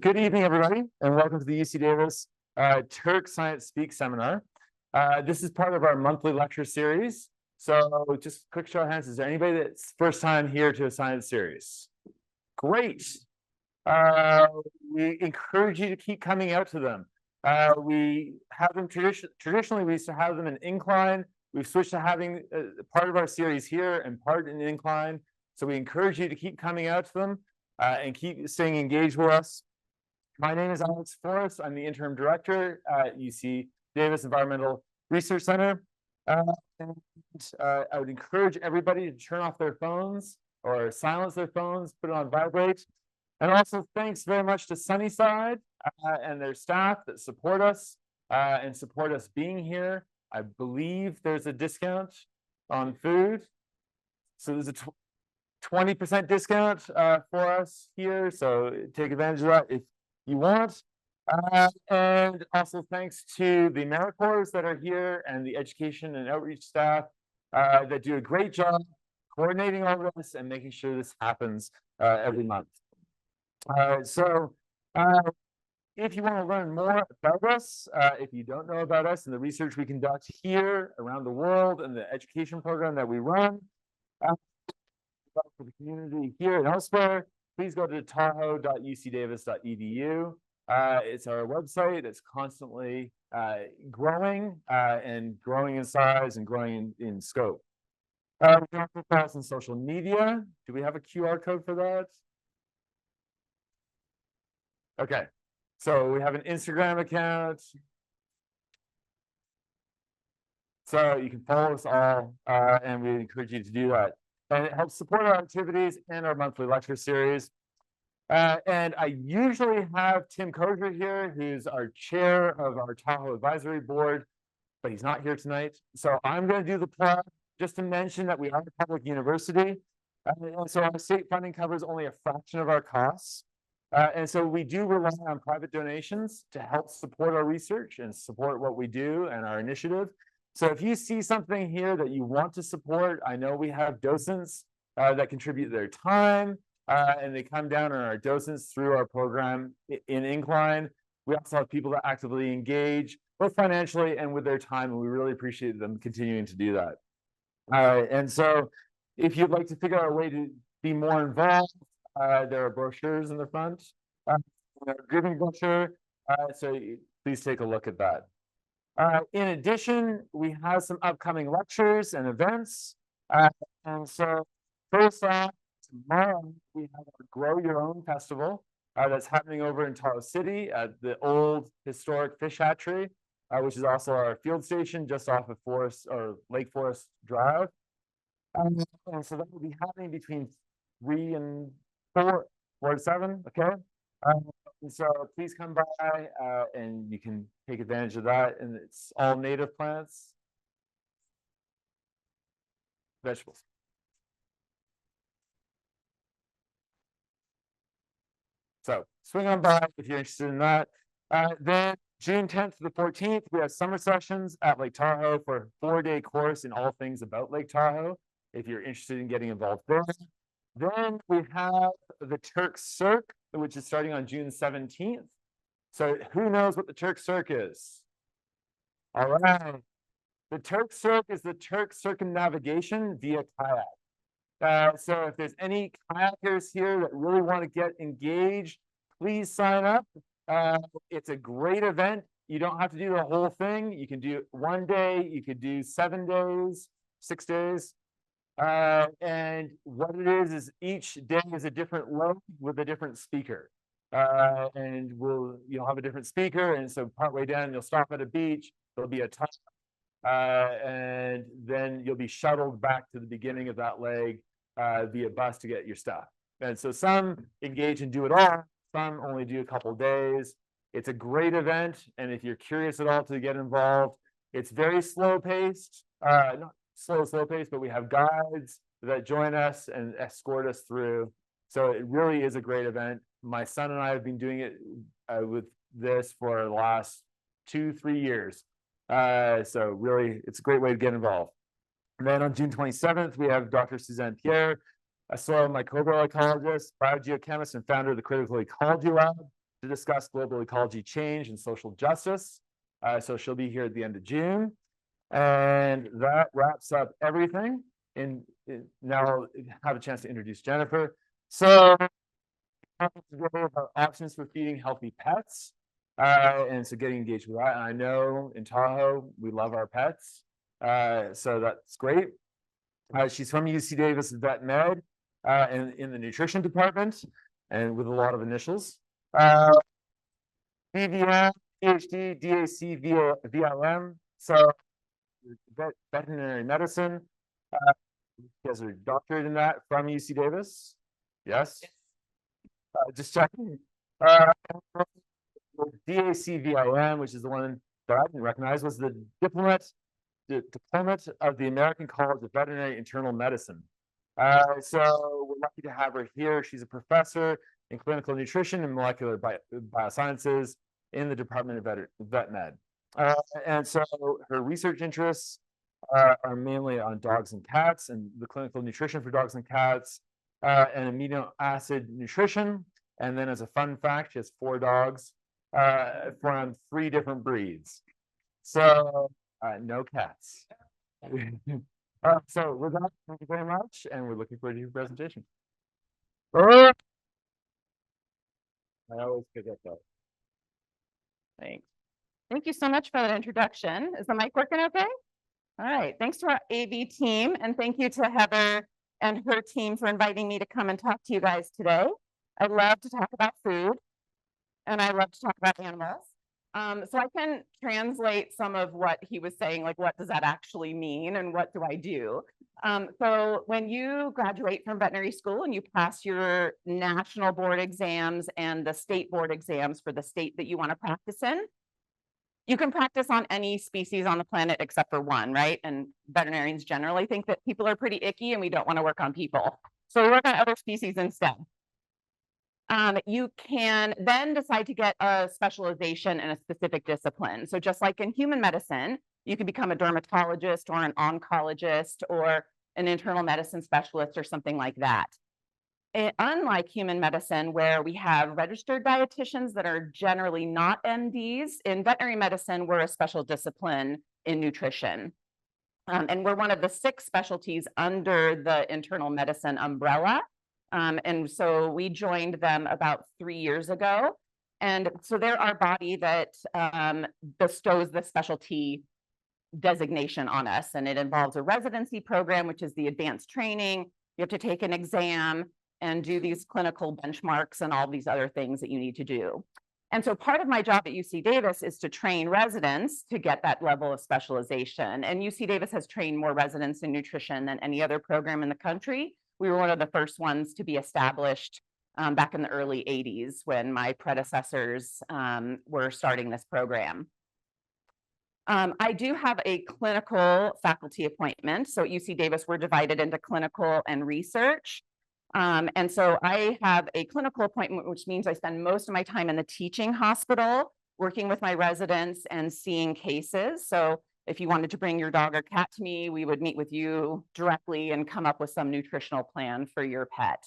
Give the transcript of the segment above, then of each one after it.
Good evening, everybody, and welcome to the UC Davis Turk Science Speak seminar. This is part of our monthly lecture series. So just quick show of hands, is there anybody that's first time here to a science series? Great. We encourage you to keep coming out to them. We have them traditionally, we used to have them in incline. We've switched to having part of our series here and part in incline. So we encourage you to keep coming out to them and keep staying engaged with us. My name is Alex Forrest. I'm the interim director at UC Davis Environmental Research Center. I would encourage everybody to turn off their phones or silence their phones, put it on vibrate. And also thanks very much to Sunnyside and their staff that support us and support us being here. I believe there's a discount on food. So there's a 20% discount for us here. So take advantage of that if you want. And also thanks to the AmeriCorps that are here and the education and outreach staff that do a great job coordinating all of this and making sure this happens every month. If you want to learn more about us, if you don't know about us and the research we conduct here around the world and the education program that we run for the community here and elsewhere, please go to tahoe.ucdavis.edu. It's our website. It's constantly growing and growing in size and growing in scope. We can also follow us on social media. Do we have a QR code for that? Okay, so we have an Instagram account. So you can follow us all, and we encourage you to do that. And it helps support our activities and our monthly lecture series. And I usually have Tim Koger here, who's our chair of our Tahoe Advisory Board, but he's not here tonight. So I'm going to do the plug just to mention that we are a public university. And so our state funding covers only a fraction of our costs. And so we do rely on private donations to help support our research and support what we do and our initiative. So if you see something here that you want to support, I know we have docents that contribute their time and they come down on our docents through our program in Incline. We also have people that actively engage both financially and with their time, and we really appreciate them continuing to do that. And so if you'd like to figure out a way to be more involved, there are brochures in the front, a giving brochure, so please take a look at that. In addition, we have some upcoming lectures and events. And so first off, tomorrow we have our Grow Your Own Festival that's happening over in Tahoe City at the old historic fish hatchery, which is also our field station just off of Lake Forest Drive. And so that will be happening between 3 and 4 to 7, okay? And so please come by and you can take advantage of that. And it's all native plants, vegetables. So swing on by if you're interested in that. Then June 10th to the 14th, we have summer sessions at Lake Tahoe for a 4-day course in all things about Lake Tahoe, if you're interested in getting involved there. Then we have the Turk Cirque, which is starting on June 17th. So who knows what the Turk Cirque is? All right. The Turk Cirque is the Turk circumnavigation via kayak. So if there's any kayakers here that really want to get engaged, please sign up. It's a great event. You don't have to do the whole thing. You can do 1 day, you could do 7 days, 6 days. And what it is each day is a different load with a different speaker. And you'll have a different speaker. And so partway down, you'll stop at a beach. There'll be a time. And then you'll be shuttled back to the beginning of that leg via bus to get your stuff. And so some engage and do it all. Some only do a couple days. It's a great event. And if you're curious at all to get involved, it's very slow paced. Not slow paced, but we have guides that join us and escort us through. So it really is a great event. My son and I have been doing it with this for the last 2-3 years. So really, it's a great way to get involved. And then on June 27th, we have Dr. Suzanne Pierre, a soil microbial ecologist, biogeochemist, and founder of the Critical Ecology Lab. to discuss global ecology change and social justice. So she'll be here at the end of June. And that wraps up everything. Now I'll have a chance to introduce Jennifer. So options for feeding healthy pets. And so getting engaged with that. And I know in Tahoe, we love our pets. So that's great. She's from UC Davis Vet Med and in the nutrition department and with a lot of initials. BVM, PhD, DAC, VLM. So veterinary medicine. She has her doctorate in that from UC Davis. Yes. Just checking. DACVIM, which is the one that I didn't recognize, was the diplomat of the American College of Veterinary Internal Medicine. So we're lucky to have her here. She's a professor in clinical nutrition and molecular biosciences in the Department of Vet Med. And so her research interests are mainly on dogs and cats and the clinical nutrition for dogs and cats and amino acid nutrition. And then as a fun fact, she has 4 dogs from 3 different breeds. So no cats. So with that, thank you very much. And we're looking forward to your presentation. I always forget that. Thanks. Thank you so much for that introduction. Is the mic working okay? All right. Thanks to our AV team. And thank you to Heather and her team for inviting me to come and talk to you guys today. I love to talk about food and I love to talk about animals. So I can translate some of what he was saying, like what does that actually mean and what do I do? So when you graduate from veterinary school and you pass your national board exams and the state board exams for the state that you want to practice in, you can practice on any species on the planet except for one, right? And veterinarians generally think that people are pretty icky and we don't want to work on people. So we work on other species instead. You can then decide to get a specialization in a specific discipline. So just like in human medicine, you can become a dermatologist or an oncologist or an internal medicine specialist or something like that. Unlike human medicine, where we have registered dietitians that are generally not MDs, in veterinary medicine, we're a special discipline in nutrition. And we're one of the 6 specialties under the internal medicine umbrella. And so we joined them about 3 years ago. And so they're our body that bestows the specialty designation on us. And it involves a residency program, which is the advanced training. You have to take an exam and do these clinical benchmarks and all these other things that you need to do. And so part of my job at UC Davis is to train residents to get that level of specialization. And UC Davis has trained more residents in nutrition than any other program in the country. We were one of the first ones to be established back in the early 80s when my predecessors were starting this program. I do have a clinical faculty appointment. So at UC Davis, we're divided into clinical and research. And so I have a clinical appointment, which means I spend most of my time in the teaching hospital, working with my residents and seeing cases. So if you wanted to bring your dog or cat to me, we would meet with you directly and come up with some nutritional plan for your pet.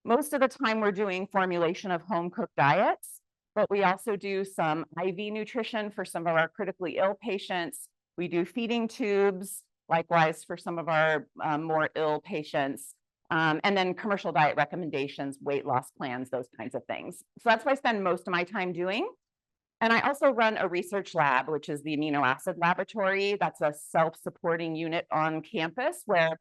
Most of the time we're doing formulation of home cooked diets, but we also do some IV nutrition for some of our critically ill patients. We do feeding tubes, likewise for some of our more ill patients. And then commercial diet recommendations, weight loss plans, those kinds of things. So that's what I spend most of my time doing. And I also run a research lab, which is the amino acid laboratory. That's a self-supporting unit on campus where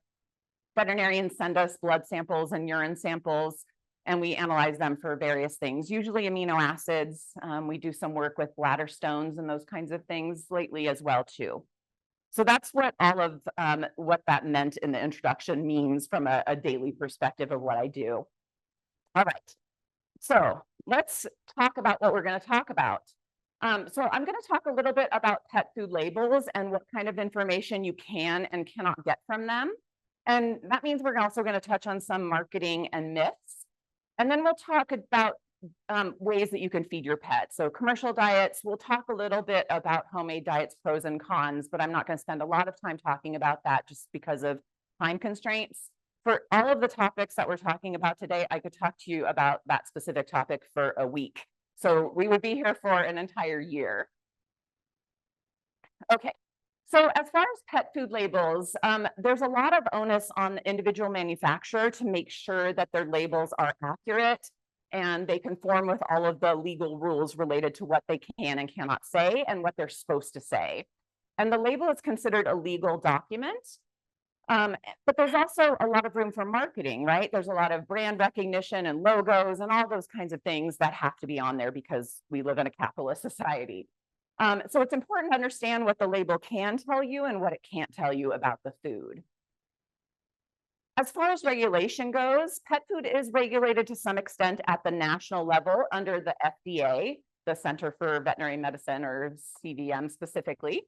veterinarians send us blood samples and urine samples, and we analyze them for various things, usually amino acids. We do some work with bladder stones and those kinds of things lately as well, too. So that's what all of what that meant in the introduction means from a daily perspective of what I do. All right, so let's talk about what we're going to talk about. So I'm going to talk a little bit about pet food labels and what kind of information you can and cannot get from them. And that means we're also going to touch on some marketing and myths. And then we'll talk about ways that you can feed your pet. So commercial diets, we'll talk a little bit about homemade diets, pros and cons, but I'm not going to spend a lot of time talking about that just because of time constraints. For all of the topics that we're talking about today, I could talk to you about that specific topic for a week. So we would be here for an entire year. Okay, so as far as pet food labels, there's a lot of onus on the individual manufacturer to make sure that their labels are accurate and they conform with all of the legal rules related to what they can and cannot say and what they're supposed to say. And the label is considered a legal document. But there's also a lot of room for marketing, right? There's a lot of brand recognition and logos and all those kinds of things that have to be on there because we live in a capitalist society. So it's important to understand what the label can tell you and what it can't tell you about the food. As far as regulation goes, pet food is regulated to some extent at the national level under the FDA, the Center for Veterinary Medicine, or CVM specifically.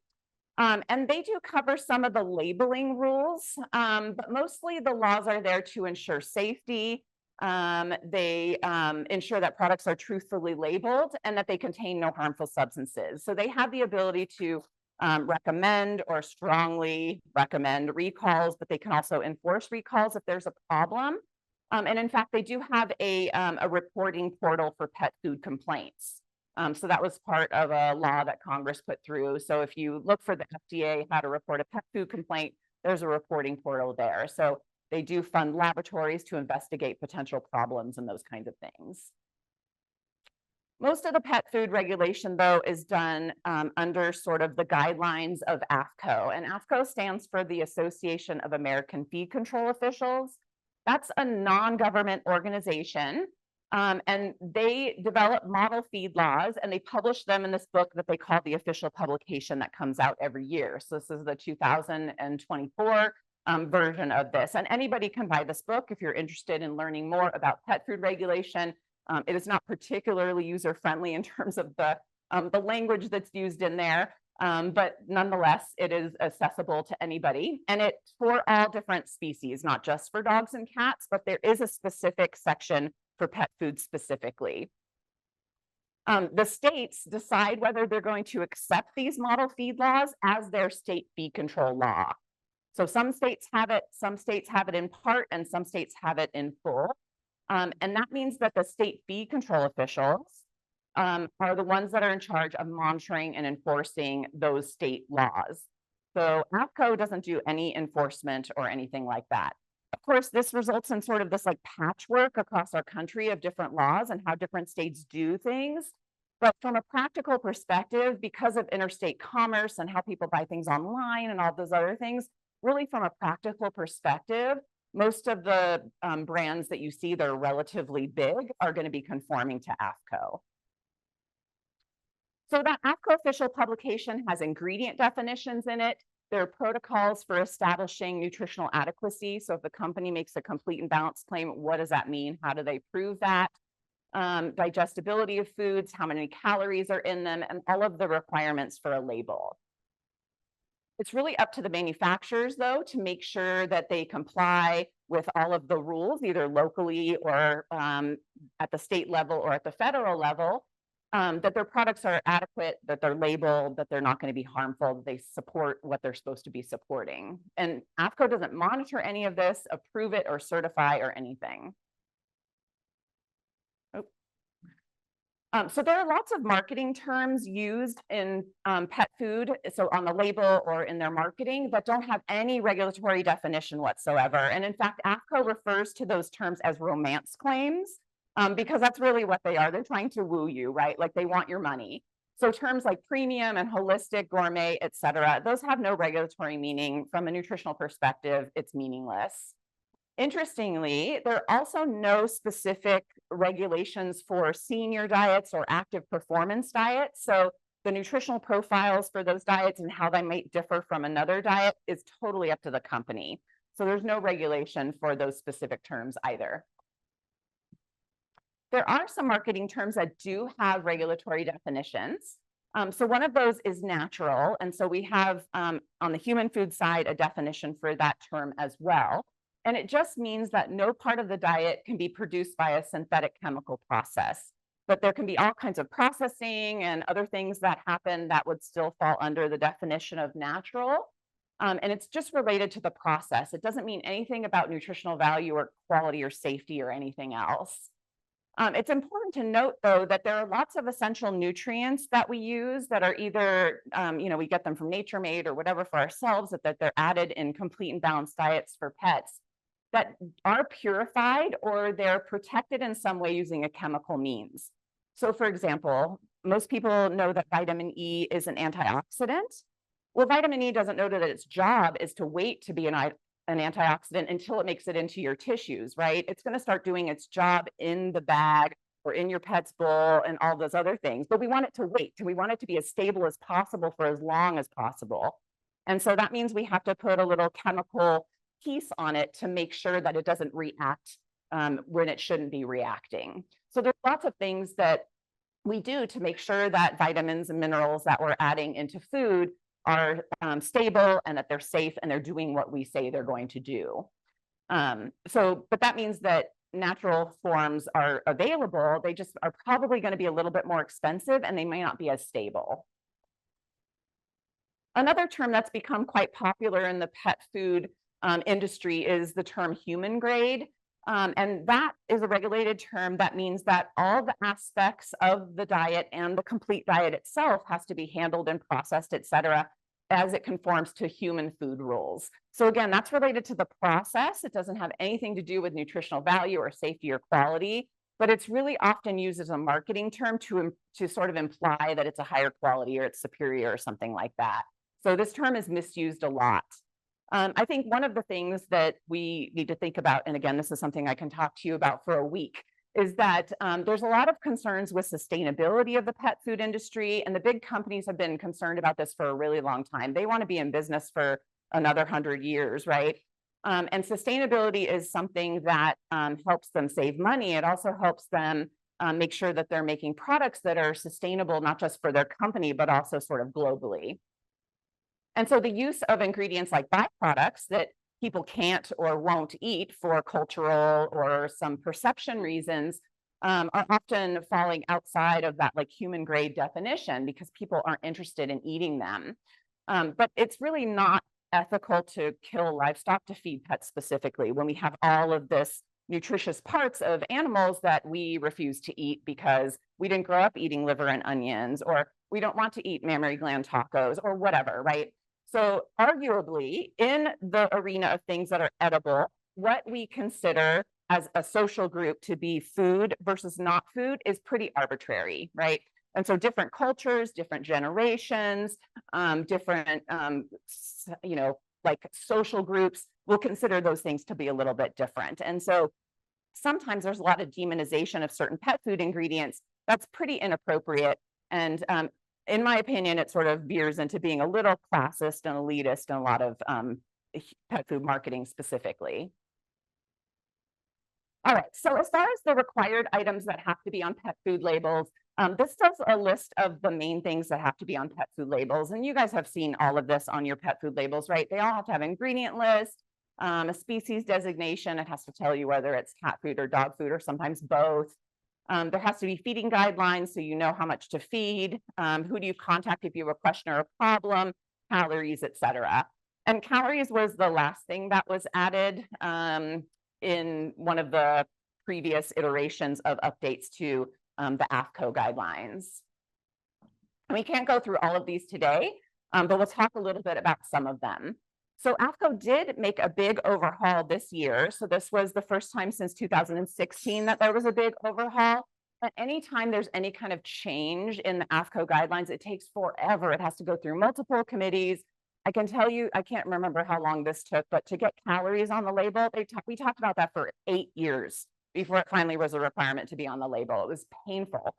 And they do cover some of the labeling rules, but mostly the laws are there to ensure safety. They ensure that products are truthfully labeled and that they contain no harmful substances. So they have the ability to recommend or strongly recommend recalls, but they can also enforce recalls if there's a problem. And in fact, they do have a reporting portal for pet food complaints. So that was part of a law that Congress put through. So if you look for the FDA, how to report a pet food complaint, there's a reporting portal there. So they do fund laboratories to investigate potential problems and those kinds of things. Most of the pet food regulation, though, is done under sort of the guidelines of AAFCO. And AAFCO stands for the Association of American Feed Control Officials. That's a non-government organization. And they develop model feed laws and they publish them in this book that they call the official publication that comes out every year. So this is the 2024 version of this. And anybody can buy this book if you're interested in learning more about pet food regulation. It is not particularly user-friendly in terms of the language that's used in there, but nonetheless, it is accessible to anybody. And it's for all different species, not just for dogs and cats, but there is a specific section for pet food specifically. The states decide whether they're going to accept these model feed laws as their state feed control law. So some states have it in part, and some states have it in full. And that means that the state feed control officials are the ones that are in charge of monitoring and enforcing those state laws. So AAFCO doesn't do any enforcement or anything like that. Of course, this results in sort of this like patchwork across our country of different laws and how different states do things. But from a practical perspective, because of interstate commerce and how people buy things online and all those other things, really from a practical perspective, most of the brands that you see that are relatively big are going to be conforming to AAFCO. So that AAFCO official publication has ingredient definitions in it. There are protocols for establishing nutritional adequacy. So if the company makes a complete and balanced claim, what does that mean? How do they prove that? Digestibility of foods, how many calories are in them, and all of the requirements for a label. It's really up to the manufacturers, though, to make sure that they comply with all of the rules, either locally or at the state level or at the federal level, that their products are adequate, that they're labeled, that they're not going to be harmful, that they support what they're supposed to be supporting. And AAFCO doesn't monitor any of this, approve it, or certify or anything. So there are lots of marketing terms used in pet food, so on the label or in their marketing, that don't have any regulatory definition whatsoever. And in fact, AAFCO refers to those terms as romance claims because that's really what they are. They're trying to woo you, right? Like they want your money. So terms like premium and holistic, gourmet, et cetera, those have no regulatory meaning. From a nutritional perspective, it's meaningless. Interestingly, there are also no specific regulations for senior diets or active performance diets. So the nutritional profiles for those diets and how they might differ from another diet is totally up to the company. So there's no regulation for those specific terms either. There are some marketing terms that do have regulatory definitions. So one of those is natural. And so we have on the human food side a definition for that term as well. And it just means that no part of the diet can be produced by a synthetic chemical process. But there can be all kinds of processing and other things that happen that would still fall under the definition of natural. And it's just related to the process. It doesn't mean anything about nutritional value or quality or safety or anything else. It's important to note, though, that there are lots of essential nutrients that we use that are either, we get them from nature made or whatever for ourselves, that they're added in complete and balanced diets for pets that are purified or they're protected in some way using a chemical means. So, for example, most people know that vitamin E is an antioxidant. Well, vitamin E doesn't know that its job is to wait to be an antioxidant until it makes it into your tissues, right? It's going to start doing its job in the bag or in your pet's bowl and all those other things. But we want it to wait. We want it to be as stable as possible for as long as possible. And so that means we have to put a little chemical piece on it to make sure that it doesn't react when it shouldn't be reacting. So there's lots of things that we do to make sure that vitamins and minerals that we're adding into food are stable and that they're safe and they're doing what we say they're going to do. But that means that natural forms are available. They just are probably going to be a little bit more expensive and they may not be as stable. Another term that's become quite popular in the pet food industry is the term human grade. And that is a regulated term that means that all the aspects of the diet and the complete diet itself has to be handled and processed, et cetera, as it conforms to human food rules. So again, that's related to the process. It doesn't have anything to do with nutritional value or safety or quality, but it's really often used as a marketing term to sort of imply that it's a higher quality or it's superior or something like that. So this term is misused a lot. I think one of the things that we need to think about, and again, this is something I can talk to you about for a week, is that there's a lot of concerns with sustainability of the pet food industry, and the big companies have been concerned about this for a really long time. They want to be in business for another 100 years, right? And sustainability is something that helps them save money. It also helps them make sure that they're making products that are sustainable, not just for their company, but also sort of globally. And so the use of ingredients like byproducts that people can't or won't eat for cultural or some perception reasons are often falling outside of that like human grade definition because people aren't interested in eating them. But it's really not ethical to kill livestock to feed pets specifically when we have all of this nutritious parts of animals that we refuse to eat because we didn't grow up eating liver and onions, or we don't want to eat mammary gland tacos or whatever, right? So arguably, in the arena of things that are edible, what we consider as a social group to be food versus not food is pretty arbitrary, right? And so different cultures, different generations, different, like social groups will consider those things to be a little bit different. And so sometimes there's a lot of demonization of certain pet food ingredients that's pretty inappropriate. And in my opinion, it sort of veers into being a little classist and elitist in a lot of pet food marketing specifically. All right, so as far as the required items that have to be on pet food labels, this does a list of the main things that have to be on pet food labels. And you guys have seen all of this on your pet food labels, right? They all have to have an ingredient list, a species designation. It has to tell you whether it's cat food or dog food or sometimes both. There has to be feeding guidelines so you know how much to feed, who do you contact if you have a question or a problem, calories, et cetera. And calories was the last thing that was added in one of the previous iterations of updates to the AAFCO guidelines. And we can't go through all of these today, but we'll talk a little bit about some of them. So AAFCO did make a big overhaul this year. So this was the first time since 2016 that there was a big overhaul. But anytime there's any kind of change in the AAFCO guidelines, it takes forever. It has to go through multiple committees. I can tell you, I can't remember how long this took, but to get calories on the label, we talked about that for 8 years before it finally was a requirement to be on the label. It was painful.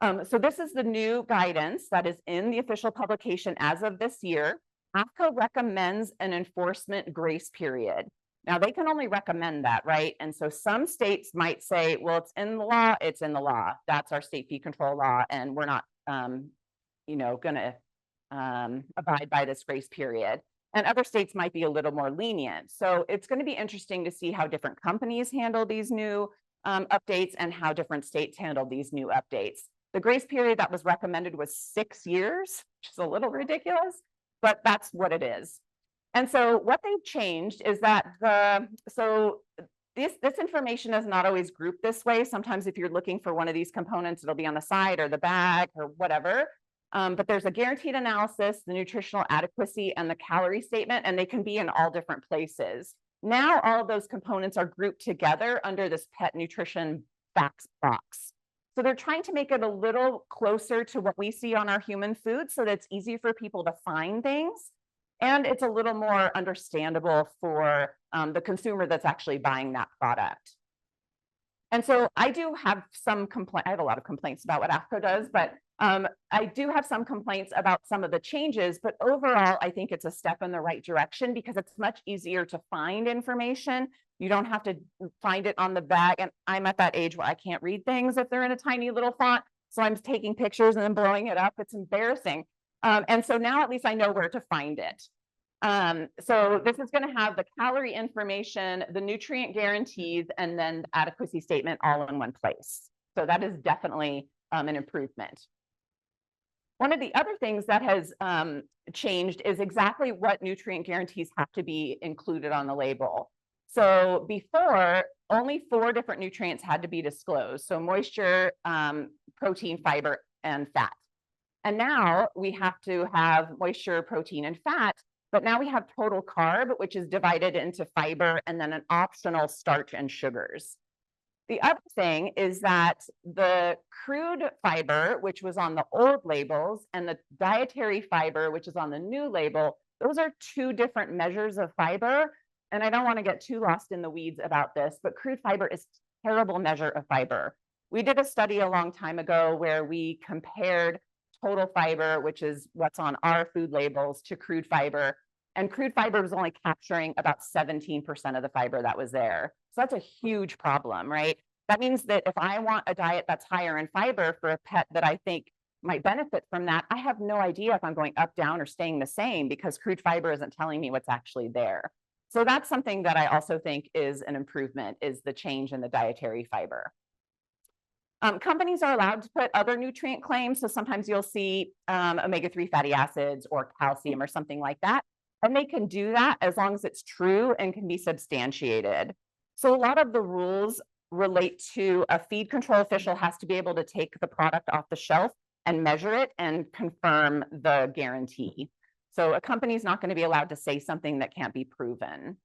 So this is the new guidance that is in the official publication as of this year. AAFCO recommends an enforcement grace period. Now, they can only recommend that, right? And so some states might say, well, it's in the law, it's in the law. That's our state fee control law, and we're not, going to abide by this grace period. And other states might be a little more lenient. So it's going to be interesting to see how different companies handle these new updates and how different states handle these new updates. The grace period that was recommended was 6 years, which is a little ridiculous, but that's what it is. And so what they've changed is that This information is not always grouped this way. Sometimes if you're looking for one of these components, it'll be on the side or the bag or whatever. But there's a guaranteed analysis, the nutritional adequacy, and the calorie statement, and they can be in all different places. Now all of those components are grouped together under this pet nutrition facts box. So they're trying to make it a little closer to what we see on our human food so that it's easy for people to find things. And it's a little more understandable for the consumer that's actually buying that product. And so I do have some complaints. I have a lot of complaints about what AFCO does, but I do have some complaints about some of the changes. But overall, I think it's a step in the right direction because it's much easier to find information. You don't have to find it on the bag. And I'm at that age where I can't read things if they're in a tiny little font. So I'm taking pictures and then blowing it up. It's embarrassing. And so now at least I know where to find it. So this is going to have the calorie information, the nutrient guarantees, and then the adequacy statement all in one place. So that is definitely an improvement. One of the other things that has changed is exactly what nutrient guarantees have to be included on the label. So before, only 4 different nutrients had to be disclosed. So moisture, protein, fiber, and fat. And now we have to have moisture, protein, and fat, but now we have total carb, which is divided into fiber and then an optional starch and sugars. The other thing is that the crude fiber, which was on the old labels, and the dietary fiber, which is on the new label, those are 2 different measures of fiber. And I don't want to get too lost in the weeds about this, but crude fiber is a terrible measure of fiber. We did a study a long time ago where we compared total fiber, which is what's on our food labels, to crude fiber. And crude fiber was only capturing about 17% of the fiber that was there. So that's a huge problem, right? That means that if I want a diet that's higher in fiber for a pet that I think might benefit from that, I have no idea if I'm going up, down, or staying the same because crude fiber isn't telling me what's actually there. So that's something that I also think is an improvement, is the change in the dietary fiber. Companies are allowed to put other nutrient claims. So sometimes you'll see omega-3 fatty acids or calcium or something like that. And they can do that as long as it's true and can be substantiated. So a lot of the rules relate to a feed control official has to be able to take the product off the shelf and measure it and confirm the guarantee. So a company is not going to be allowed to say something that can't be proven.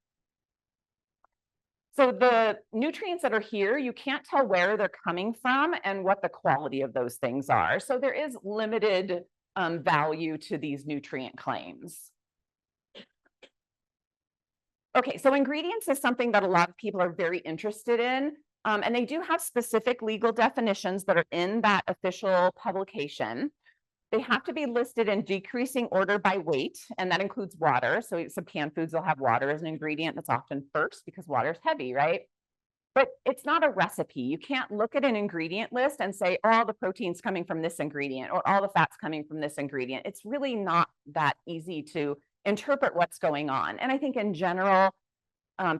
So the nutrients that are here, you can't tell where they're coming from and what the quality of those things are. So there is limited value to these nutrient claims. Okay, so ingredients is something that a lot of people are very interested in. And they do have specific legal definitions that are in that official publication. They have to be listed in decreasing order by weight, and that includes water. So some canned foods will have water as an ingredient that's often first because water is heavy, right? But it's not a recipe. You can't look at an ingredient list and say, oh, all the protein's coming from this ingredient or all the fat's coming from this ingredient. It's really not that easy to interpret what's going on. And I think in general,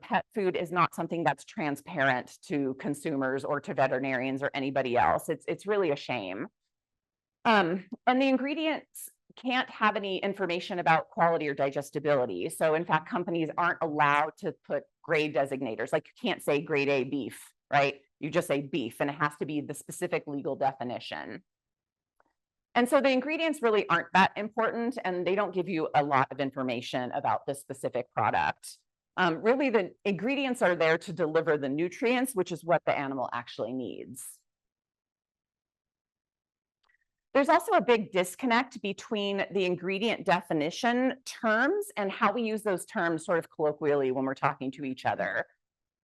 pet food is not something that's transparent to consumers or to veterinarians or anybody else. It's really a shame. And the ingredients can't have any information about quality or digestibility. So in fact, companies aren't allowed to put grade designators. Like you can't say grade A beef, right? You just say beef, and it has to be the specific legal definition. And so the ingredients really aren't that important, and they don't give you a lot of information about the specific product. Really, the ingredients are there to deliver the nutrients, which is what the animal actually needs. There's also a big disconnect between the ingredient definition terms and how we use those terms sort of colloquially when we're talking to each other.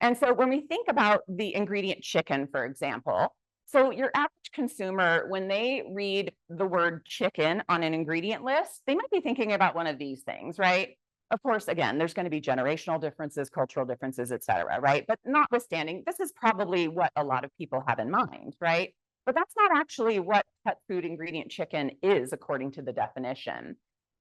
And so when we think about the ingredient chicken, for example, so your average consumer, when they read the word chicken on an ingredient list, they might be thinking about one of these things, right? Of course, again, there's going to be generational differences, cultural differences, et cetera, right? But notwithstanding, this is probably what a lot of people have in mind, right? But that's not actually what pet food ingredient chicken is, according to the definition.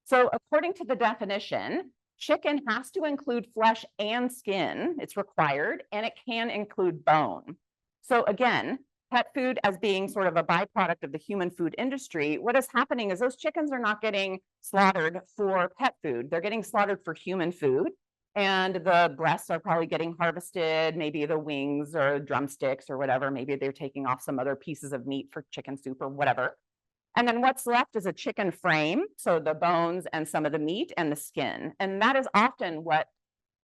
So according to the definition, chicken has to include flesh and skin. It's required, and it can include bone. So again, pet food as being sort of a byproduct of the human food industry, what is happening is those chickens are not getting slaughtered for pet food. They're getting slaughtered for human food. And the breasts are probably getting harvested, maybe the wings or drumsticks or whatever. Maybe they're taking off some other pieces of meat for chicken soup or whatever. And then what's left is a chicken frame, so the bones and some of the meat and the skin. And that is often what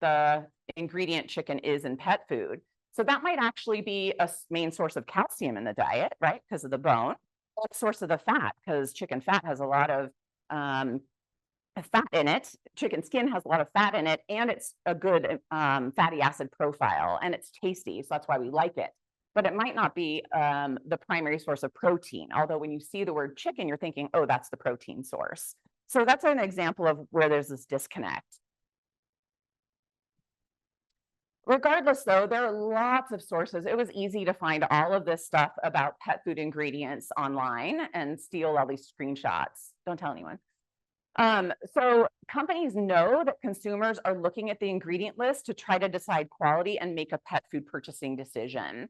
the ingredient chicken is in pet food. So that might actually be a main source of calcium in the diet, right? Because of the bone, or a source of the fat, because chicken fat has a lot of fat in it. Chicken skin has a lot of fat in it, and it's a good fatty acid profile, and it's tasty. So that's why we like it. But it might not be the primary source of protein. Although when you see the word chicken, you're thinking, oh, that's the protein source. So that's an example of where there's this disconnect. Regardless, though, there are lots of sources. It was easy to find all of this stuff about pet food ingredients online and steal all these screenshots. Don't tell anyone. So companies know that consumers are looking at the ingredient list to try to decide quality and make a pet food purchasing decision.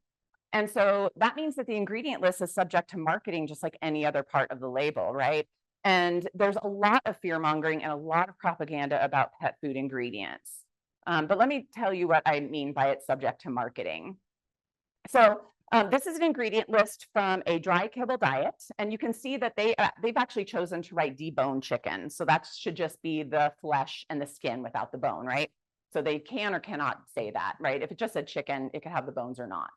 And so that means that the ingredient list is subject to marketing just like any other part of the label, right? And there's a lot of fear mongering and a lot of propaganda about pet food ingredients. But let me tell you what I mean by it's subject to marketing. So this is an ingredient list from a dry kibble diet, and you can see that they've actually chosen to write deboned chicken. So that should just be the flesh and the skin without the bone, right? So they can or cannot say that, right? If it just said chicken, it could have the bones or not.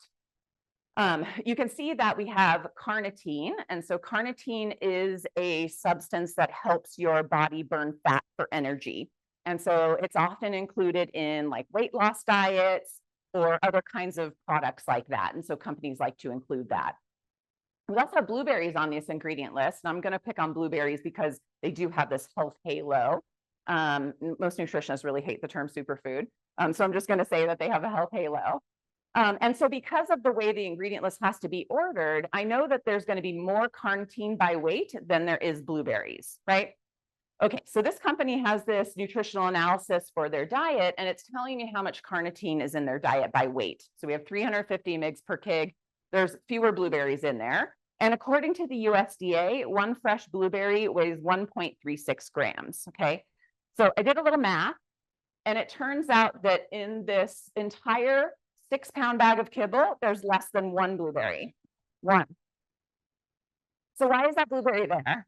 You can see that we have carnitine, and so carnitine is a substance that helps your body burn fat for energy. And so it's often included in like weight loss diets or other kinds of products like that. And so companies like to include that. We also have blueberries on this ingredient list. And I'm going to pick on blueberries because they do have this health halo. Most nutritionists really hate the term superfood. So I'm just going to say that they have a health halo. And so because of the way the ingredient list has to be ordered, I know that there's going to be more carnitine by weight than there is blueberries, right? Okay, so this company has this nutritional analysis for their diet, and it's telling me how much carnitine is in their diet by weight. So we have 350 mg per kg. There's fewer blueberries in there. And according to the USDA, one fresh blueberry weighs 1.36 grams, okay? So I did a little math, and it turns out that in this entire 6-pound bag of kibble, there's less than one blueberry, one. So why is that blueberry there?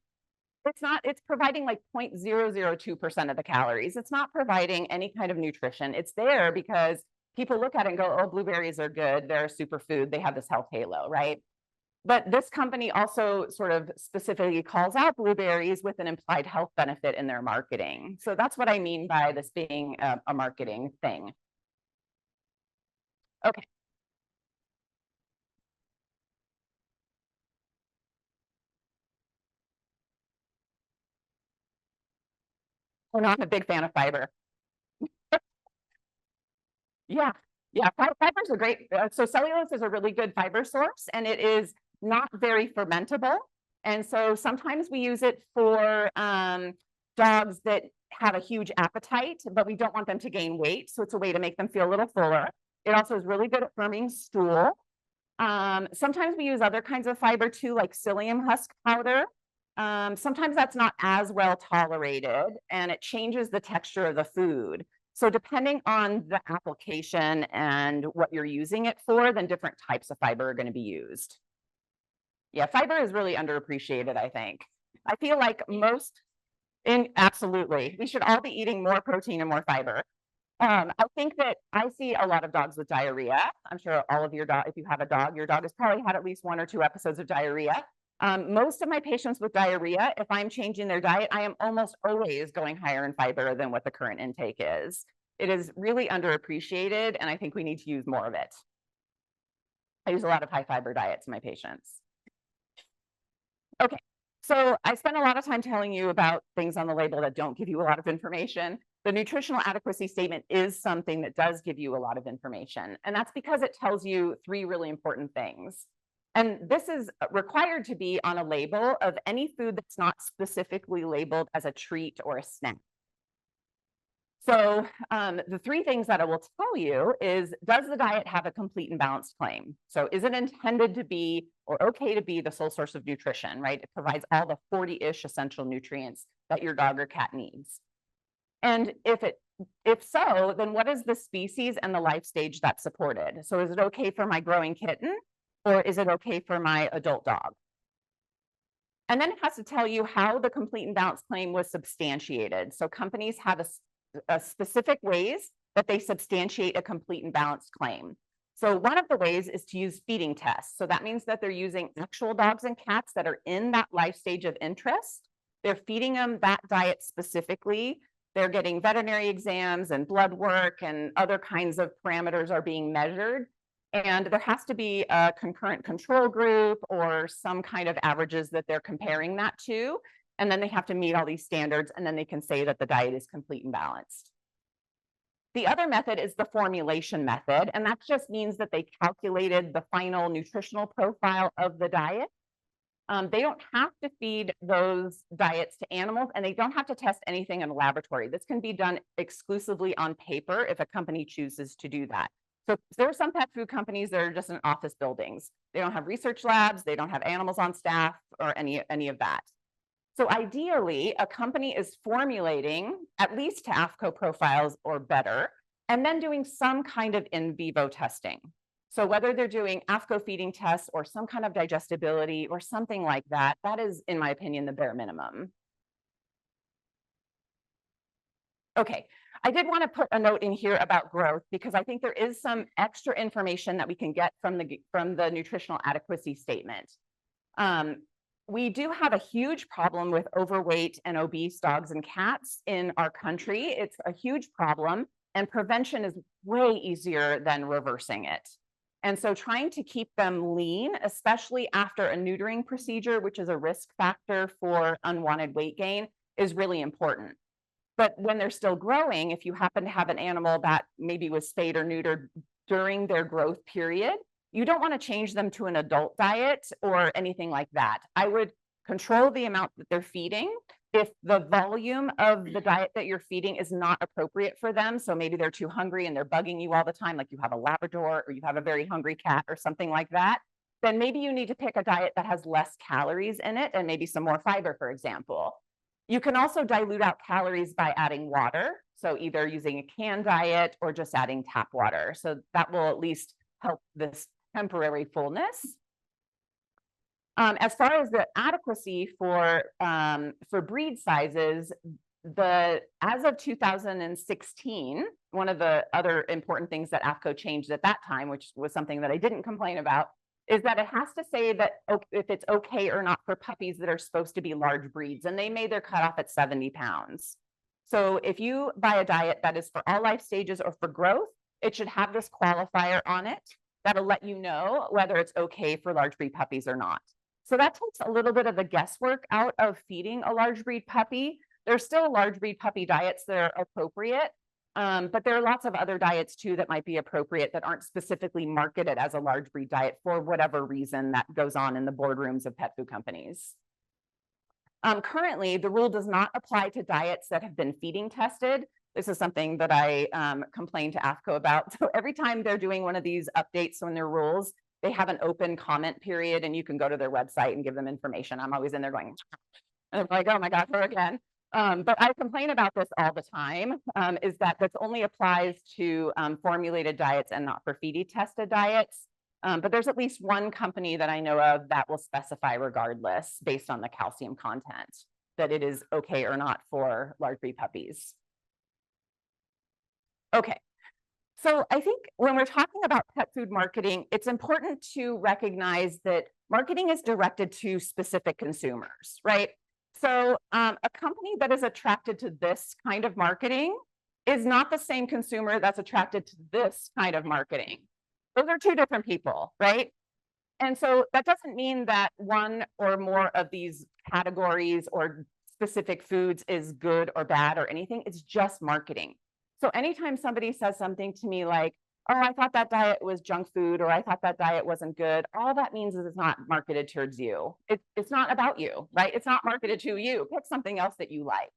It's providing like 0.002% of the calories. It's not providing any kind of nutrition. It's there because people look at it and go, oh, blueberries are good. They're a superfood. They have this health halo, right? But this company also sort of specifically calls out blueberries with an implied health benefit in their marketing. So that's what I mean by this being a marketing thing. Okay. Well, I'm a big fan of fiber. Yeah, yeah, fibers are great. So cellulose is a really good fiber source, and it is not very fermentable. And so sometimes we use it for dogs that have a huge appetite, but we don't want them to gain weight. So it's a way to make them feel a little fuller. It also is really good at firming stool. Sometimes we use other kinds of fiber too, like psyllium husk powder. Sometimes that's not as well tolerated, and it changes the texture of the food. So depending on the application and what you're using it for, then different types of fiber are going to be used. Yeah, fiber is really underappreciated, I think. I feel like absolutely, we should all be eating more protein and more fiber. I think that I see a lot of dogs with diarrhea. I'm sure all of your dog, if you have a dog, your dog has probably had at least 1 or 2 episodes of diarrhea. Most of my patients with diarrhea, if I'm changing their diet, I am almost always going higher in fiber than what the current intake is. It is really underappreciated, and I think we need to use more of it. I use a lot of high fiber diets in my patients. Okay, so I spent a lot of time telling you about things on the label that don't give you a lot of information. The nutritional adequacy statement is something that does give you a lot of information, and that's because it tells you 3 really important things. And this is required to be on a label of any food that's not specifically labeled as a treat or a snack. So the 3 things that I will tell you is, does the diet have a complete and balanced claim? So is it intended to be or okay to be the sole source of nutrition, right? It provides all the 40-ish essential nutrients that your dog or cat needs. And if it If so, then what is the species and the life stage that's supported? So is it okay for my growing kitten, or is it okay for my adult dog? And then it has to tell you how the complete and balanced claim was substantiated. So companies have a specific ways that they substantiate a complete and balanced claim. So one of the ways is to use feeding tests. So that means that they're using actual dogs and cats that are in that life stage of interest. They're feeding them that diet specifically. They're getting veterinary exams and blood work, and other kinds of parameters are being measured. And there has to be a concurrent control group or some kind of averages that they're comparing that to. And then they have to meet all these standards, and then they can say that the diet is complete and balanced. The other method is the formulation method, and that just means that they calculated the final nutritional profile of the diet. They don't have to feed those diets to animals, and they don't have to test anything in a laboratory. This can be done exclusively on paper if a company chooses to do that. So there are some pet food companies that are just in office buildings. They don't have research labs, they don't have animals on staff or any of that. So ideally, a company is formulating at least to AAFCO profiles or better, and then doing some kind of in vivo testing. So whether they're doing AAFCO feeding tests or some kind of digestibility or something like that, that is, in my opinion, the bare minimum. Okay, I did want to put a note in here about growth, because I think there is some extra information that we can get from the nutritional adequacy statement. We do have a huge problem with overweight and obese dogs and cats in our country. It's a huge problem, and prevention is way easier than reversing it. And so trying to keep them lean, especially after a neutering procedure, which is a risk factor for unwanted weight gain, is really important. But when they're still growing, if you happen to have an animal that maybe was spayed or neutered during their growth period, you don't want to change them to an adult diet or anything like that. I would control the amount that they're feeding. If the volume of the diet that you're feeding is not appropriate for them, so maybe they're too hungry and they're bugging you all the time, like you have a Labrador or you have a very hungry cat or something like that, then maybe you need to pick a diet that has less calories in it and maybe some more fiber, for example. You can also dilute out calories by adding water, so either using a canned diet or just adding tap water. So that will at least help this temporary fullness. As far as the adequacy for breed sizes, as of 2016, one of the other important things that AAFCO changed at that time, which was something that I didn't complain about, is that it has to say that if it's okay or not for puppies that are supposed to be large breeds, and they made their cutoff at 70 pounds. So if you buy a diet that is for all life stages or for growth, it should have this qualifier on it that'll let you know whether it's okay for large breed puppies or not. So that takes a little bit of the guesswork out of feeding a large breed puppy. There's still large breed puppy diets that are appropriate, but there are lots of other diets too that might be appropriate that aren't specifically marketed as a large breed diet for whatever reason that goes on in the boardrooms of pet food companies. Currently, the rule does not apply to diets that have been feeding tested. This is something that I complained to AAFCO about. So every time they're doing one of these updates on their rules, they have an open comment period, and you can go to their website and give them information. I'm always in there going, and I'm like, oh my God, her again. But I complain about this all the time, is that this only applies to formulated diets and not for feeding tested diets. But there's at least one company that I know of that will specify regardless, based on the calcium content, that it is okay or not for large breed puppies. Okay. So I think when we're talking about pet food marketing, it's important to recognize that marketing is directed to specific consumers, right? So a company that is attracted to this kind of marketing is not the same consumer that's attracted to this kind of marketing. Those are two different people, right? And so that doesn't mean that one or more of these categories or specific foods is good or bad or anything. It's just marketing. So anytime somebody says something to me like, oh, I thought that diet was junk food, or I thought that diet wasn't good, all that means is it's not marketed towards you. It's not about you, right? It's not marketed to you. Pick something else that you like.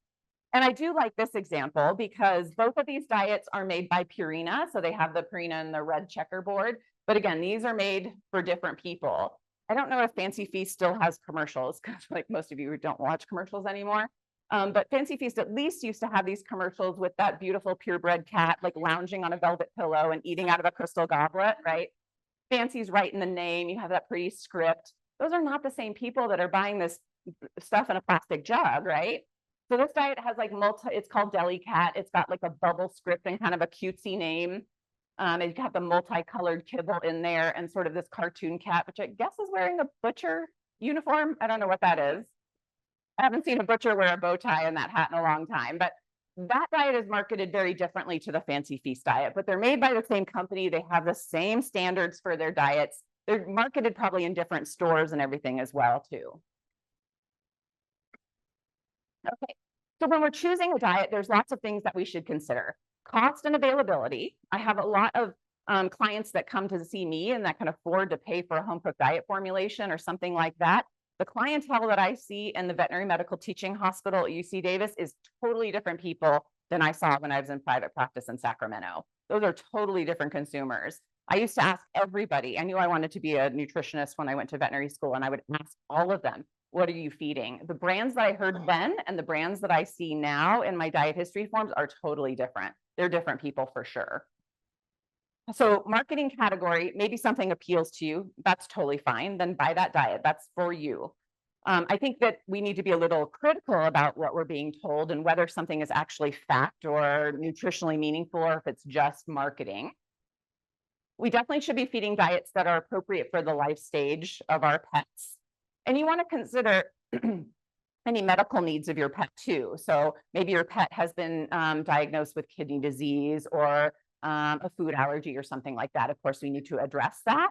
And I do like this example because both of these diets are made by Purina. So they have the Purina and the red checkerboard. But again, these are made for different people. I don't know if Fancy Feast still has commercials, because like most of you don't watch commercials anymore. But Fancy Feast at least used to have these commercials with that beautiful purebred cat, like lounging on a velvet pillow and eating out of a crystal goblet, right? Fancy's right in the name. You have that pretty script. Those are not the same people that are buying this stuff in a plastic jug, right? So this diet has like it's called Deli Cat. It's got like a bubble script and kind of a cutesy name. It's got the multicolored kibble in there and sort of this cartoon cat, which I guess is wearing a butcher uniform. I don't know what that is. I haven't seen a butcher wear a bow tie and that hat in a long time, but that diet is marketed very differently to the Fancy Feast diet, but they're made by the same company. They have the same standards for their diets. They're marketed probably in different stores and everything as well, too. Okay, so when we're choosing a diet, there's lots of things that we should consider. Cost and availability. I have a lot of clients that come to see me and that can afford to pay for a home cooked diet formulation or something like that. The clientele that I see in the veterinary medical teaching hospital at UC Davis is totally different people than I saw when I was in private practice in Sacramento. Those are totally different consumers. I used to ask everybody. I knew I wanted to be a nutritionist when I went to veterinary school, and I would ask all of them, what are you feeding? The brands that I heard then and the brands that I see now in my diet history forms are totally different. They're different people for sure. So marketing category, maybe something appeals to you, that's totally fine. Then buy that diet, that's for you. I think that we need to be a little critical about what we're being told and whether something is actually fact or nutritionally meaningful or if it's just marketing. We definitely should be feeding diets that are appropriate for the life stage of our pets. And you want to consider any medical needs of your pet too. So maybe your pet has been diagnosed with kidney disease or a food allergy or something like that. Of course, we need to address that.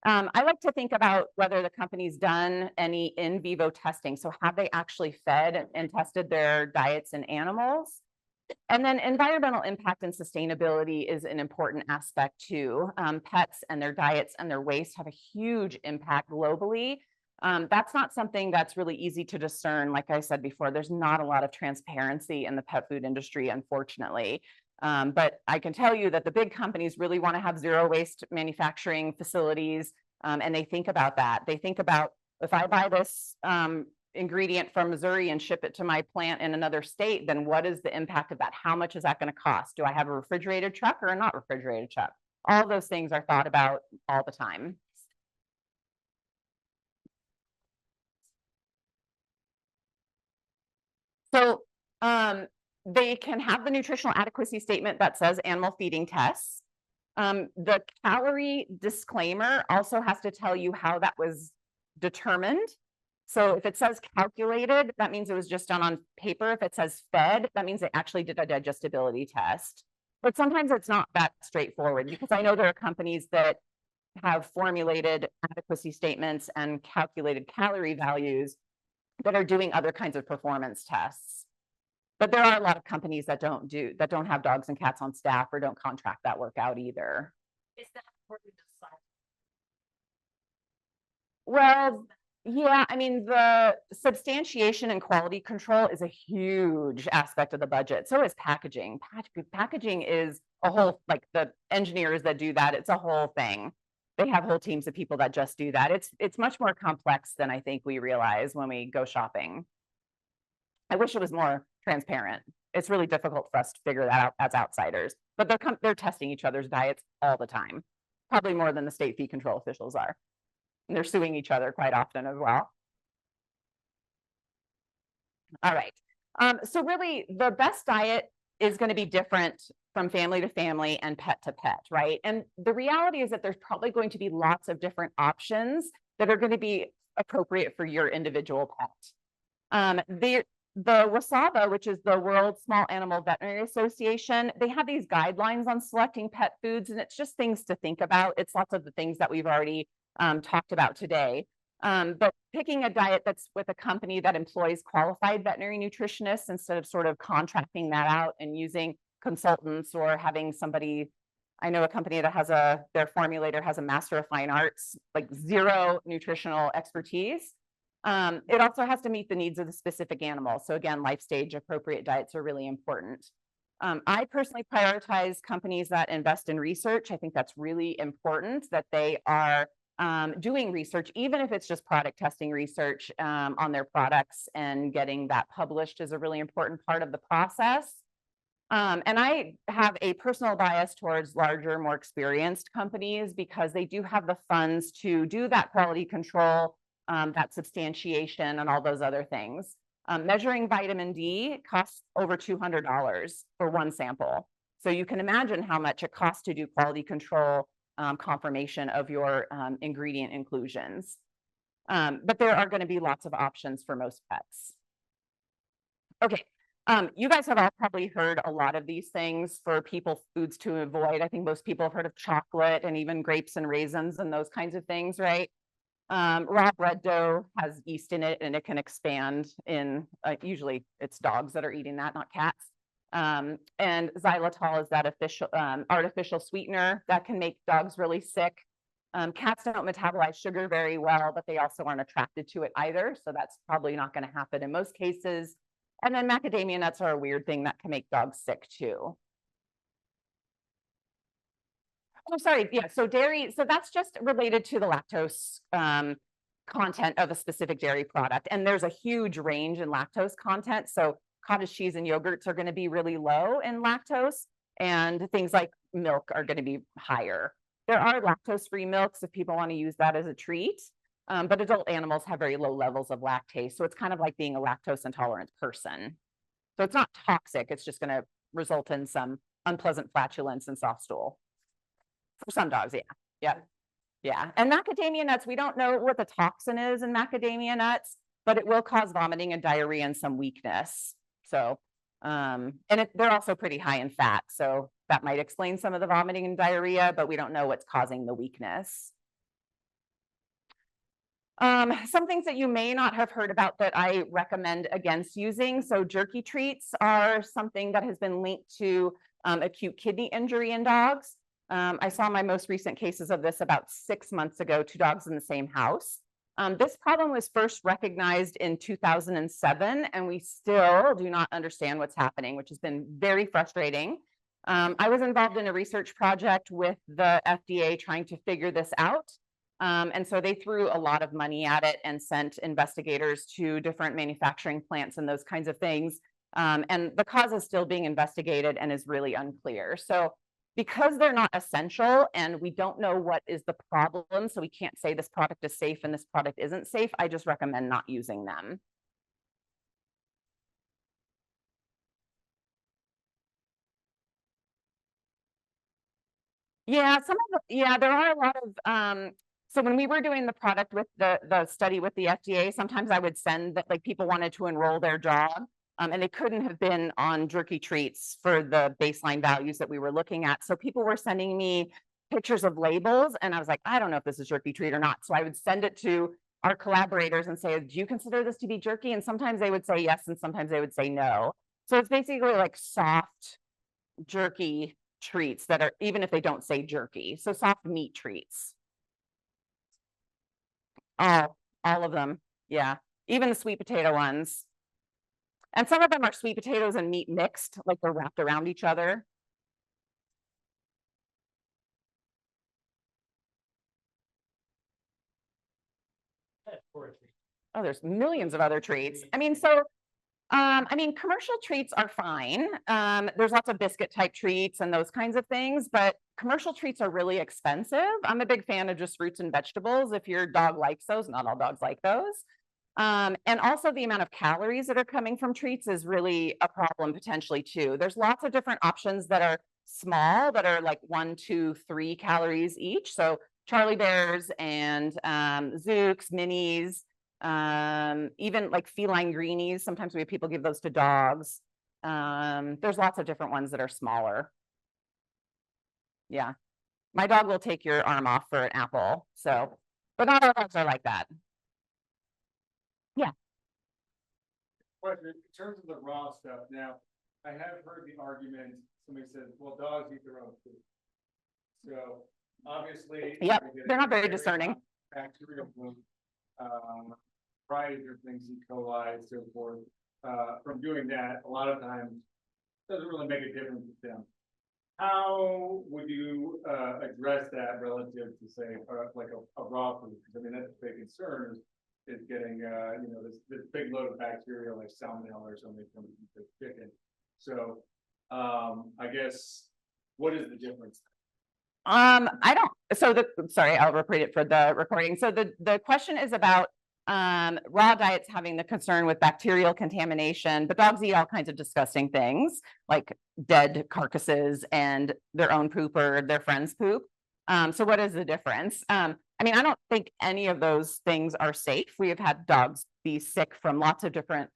I like to think about whether the company's done any in vivo testing. So have they actually fed and tested their diets in animals? And then environmental impact and sustainability is an important aspect too. Pets and their diets and their waste have a huge impact globally. That's not something that's really easy to discern. Like I said before, there's not a lot of transparency in the pet food industry, unfortunately. But I can tell you that the big companies really want to have zero waste manufacturing facilities, and they think about that. They think about, if I buy this ingredient from Missouri and ship it to my plant in another state, then what is the impact of that? How much is that going to cost? Do I have a refrigerated truck or a not refrigerated truck? All those things are thought about all the time. So they can have the nutritional adequacy statement that says animal feeding tests. The calorie disclaimer also has to tell you how that was determined. So if it says calculated, that means it was just done on paper. If it says fed, that means they actually did a digestibility test. But sometimes it's not that straightforward, because I know there are companies that have formulated adequacy statements and calculated calorie values that are doing other kinds of performance tests. But there are a lot of companies that don't have dogs and cats on staff or don't contract that work out either. Is that important to decide? Well, yeah, I mean, the substantiation and quality control is a huge aspect of the budget. So is packaging. Packaging is a whole, like the engineers that do that, it's a whole thing. They have whole teams of people that just do that. It's much more complex than I think we realize when we go shopping. I wish it was more transparent. It's really difficult for us to figure that out as outsiders, but they're testing each other's diets all the time, probably more than the state fee control officials are. And they're suing each other quite often as well. All right. So really, the best diet is going to be different from family to family and pet to pet, right? And the reality is that there's probably going to be lots of different options that are going to be appropriate for your individual pet. The WSAVA, which is the World Small Animal Veterinary Association, they have these guidelines on selecting pet foods, and it's just things to think about. It's lots of the things that we've already talked about today. But picking a diet that's with a company that employs qualified veterinary nutritionists instead of sort of contracting that out and using consultants or having somebody, I know a company that has their formulator has a Master of Fine Arts, like zero nutritional expertise. It also has to meet the needs of the specific animal. So again, life stage appropriate diets are really important. I personally prioritize companies that invest in research. I think that's really important, that they are doing research, even if it's just product testing research on their products, and getting that published is a really important part of the process. And I have a personal bias towards larger, more experienced companies because they do have the funds to do that quality control, that substantiation, and all those other things. Measuring vitamin D costs over $200 for one sample. So you can imagine how much it costs to do quality control confirmation of your ingredient inclusions. But there are going to be lots of options for most pets. Okay. You guys have all probably heard a lot of these things for people, foods to avoid. I think most people have heard of chocolate and even grapes and raisins and those kinds of things, right? Raw bread dough has yeast in it and it can expand in, usually it's dogs that are eating that, not cats. And xylitol is that artificial sweetener that can make dogs really sick. Cats don't metabolize sugar very well, but they also aren't attracted to it either. So that's probably not going to happen in most cases. And then macadamia nuts are a weird thing that can make dogs sick too. Oh, sorry. Yeah. So dairy. So that's just related to the lactose content of a specific dairy product. And there's a huge range in lactose content. So cottage cheese and yogurts are going to be really low in lactose, and things like milk are going to be higher. There are lactose-free milks if people want to use that as a treat. But adult animals have very low levels of lactase. So it's kind of like being a lactose intolerant person. So it's not toxic. It's just going to result in some unpleasant flatulence and soft stool. For some dogs, yeah. Yeah. Yeah. And macadamia nuts, we don't know what the toxin is in macadamia nuts, but it will cause vomiting and diarrhea and some weakness. So, they're also pretty high in fat. So that might explain some of the vomiting and diarrhea, but we don't know what's causing the weakness. Some things that you may not have heard about that I recommend against using. So jerky treats are something that has been linked to acute kidney injury in dogs. I saw my most recent cases of this about 6 months ago, 2 dogs in the same house. This problem was first recognized in 2007, and we still do not understand what's happening, which has been very frustrating. I was involved in a research project with the FDA trying to figure this out. And so they threw a lot of money at it and sent investigators to different manufacturing plants and those kinds of things. And the cause is still being investigated and is really unclear. So because they're not essential and we don't know what is the problem, so we can't say this product is safe and this product isn't safe, I just recommend not using them. Yeah, there are a lot of so when we were doing the product with the study with the FDA, sometimes I would send that, like, people wanted to enroll their dog, and they couldn't have been on jerky treats for the baseline values that we were looking at. So people were sending me pictures of labels, and I was like, I don't know if this is jerky treat or not. So I would send it to our collaborators and say, do you consider this to be jerky? And sometimes they would say yes, and sometimes they would say no. So it's basically like soft jerky treats that are, even if they don't say jerky, so soft meat treats. All of them. Yeah. Even the sweet potato ones. And some of them are sweet potatoes and meat mixed, like they're wrapped around each other. Oh, there's millions of other treats. I mean, commercial treats are fine. There's lots of biscuit type treats and those kinds of things, but commercial treats are really expensive. I'm a big fan of just fruits and vegetables. If your dog likes those, not all dogs like those. And also the amount of calories that are coming from treats is really a problem potentially too. There's lots of different options that are small, that are like 1, 2, 3 calories each. So Charlie Bears and Zooks, Minis, even like feline greenies. Sometimes people give those to dogs. There's lots of different ones that are smaller. Yeah. My dog will take your arm off for an apple. So, but not all dogs are like that. Yeah. Question, in terms of the raw stuff, now, I have heard the argument, somebody said, well, dogs eat their own food. So, obviously. Yep, they're not very discerning. Bacterial bloom, variety of things, E. coli, so forth, from doing that, a lot of times, doesn't really make a difference with them. how would you address that relative to say, like a raw food? Because I mean, that's a big concern is getting, this big load of bacteria like salmonella or something from the chicken. So, I guess, what is the difference? Sorry, I'll repeat it for the recording. So the question is about raw diets having the concern with bacterial contamination, but dogs eat all kinds of disgusting things like dead carcasses and their own poop or their friend's poop. So what is the difference? I mean, I don't think any of those things are safe. We have had dogs be sick from lots of different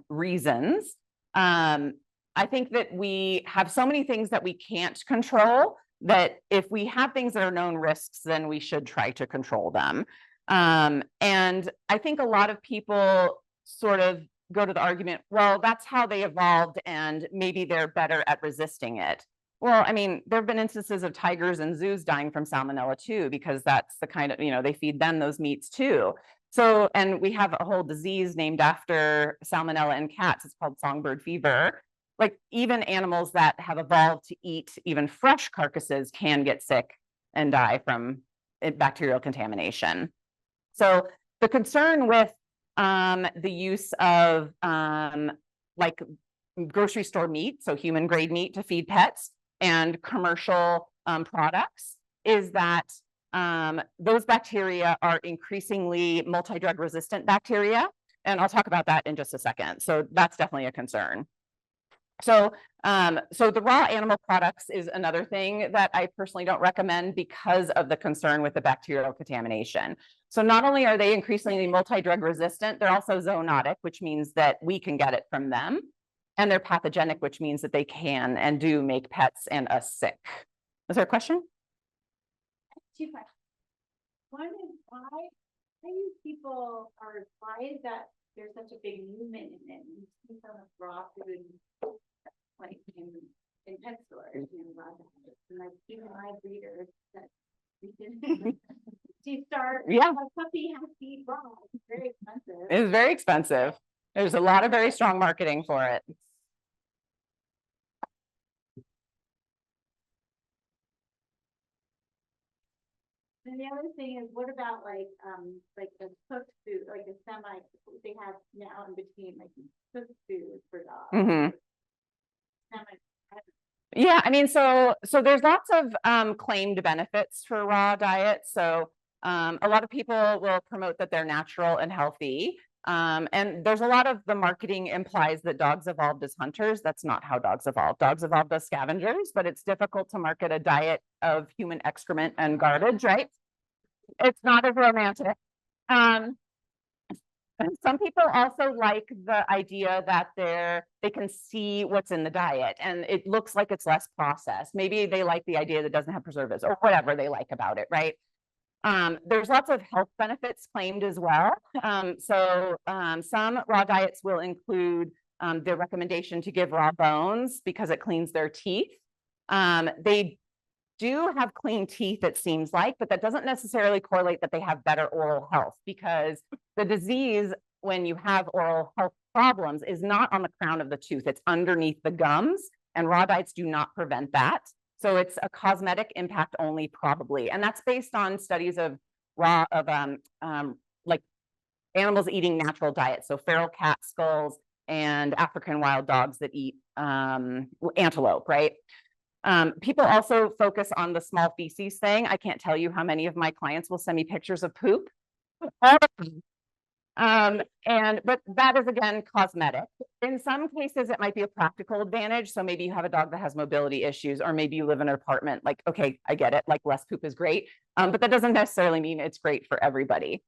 reasons. I think that we have so many things that we can't control that if we have things that are known risks, then we should try to control them. And I think a lot of people sort of go to the argument, well, that's how they evolved and maybe they're better at resisting it. Well, I mean, there have been instances of tigers and zoos dying from salmonella too, because that's the kind of, they feed them those meats too. So, and we have a whole disease named after salmonella in cats. It's called songbird fever. Like even animals that have evolved to eat even fresh carcasses can get sick and die from bacterial contamination. So the concern with the use of like grocery store meat, so human grade meat to feed pets and commercial products is that those bacteria are increasingly multi-drug resistant bacteria. And I'll talk about that in just a second. So that's definitely a concern. So the raw animal products is another thing that I personally don't recommend because of the concern with the bacterial contamination. So not only are they increasingly multi-drug resistant, they're also zoonotic, which means that we can get it from them. And they're pathogenic, which means that they can and do make pets and us sick. Is there a question? Two questions. One is why is that there's such a big movement in it? You see some of raw food like in pet stores and like even my breeders that to start a puppy has to eat raw. It's very expensive. It is very expensive. There's a lot of very strong marketing for it. And the other thing is, what about like the cooked food, like the they have now in between like cooked food for dogs. Yeah, I mean, so there's lots of claimed benefits for raw diets. So a lot of people will promote that they're natural and healthy. And there's a lot of the marketing implies that dogs evolved as hunters. That's not how dogs evolved. Dogs evolved as scavengers, but it's difficult to market a diet of human excrement and garbage, right? It's not as romantic. And some people also like the idea that they can see what's in the diet and it looks like it's less processed. Maybe they like the idea that it doesn't have preservatives or whatever they like about it, right? There's lots of health benefits claimed as well. Some raw diets will include the recommendation to give raw bones because it cleans their teeth. They do have clean teeth, it seems like, but that doesn't necessarily correlate that they have better oral health because the disease, when you have oral health problems, is not on the crown of the tooth, it's underneath the gums, and raw diets do not prevent that. So it's a cosmetic impact only, probably. And that's based on studies of like animals eating natural diets. So feral cat skulls and African wild dogs that eat antelope, right? People also focus on the small feces thing. I can't tell you how many of my clients will send me pictures of poop. But that is again cosmetic. In some cases, it might be a practical advantage. So maybe you have a dog that has mobility issues, or maybe you live in an apartment. Like, okay, I get it. Like less poop is great, but that doesn't necessarily mean it's great for everybody.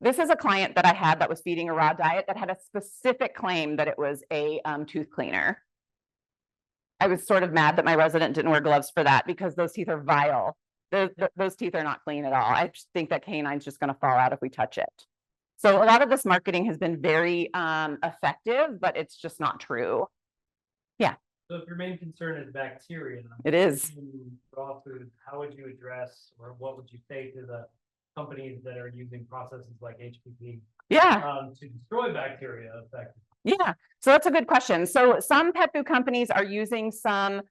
This is a client that I had that was feeding a raw diet that had a specific claim that it was a tooth cleaner. I was sort of mad that my resident didn't wear gloves for that because those teeth are vile. Those teeth are not clean at all. I just think that canine's just going to fall out if we touch it. So a lot of this marketing has been very effective, but it's just not true. Yeah. So if your main concern is bacteria, it is. Raw food, how would you address, or what would you say to the companies that are using processes like HPP? Yeah. To destroy bacteria effectively? Yeah, so that's a good question. So some pet food companies are using some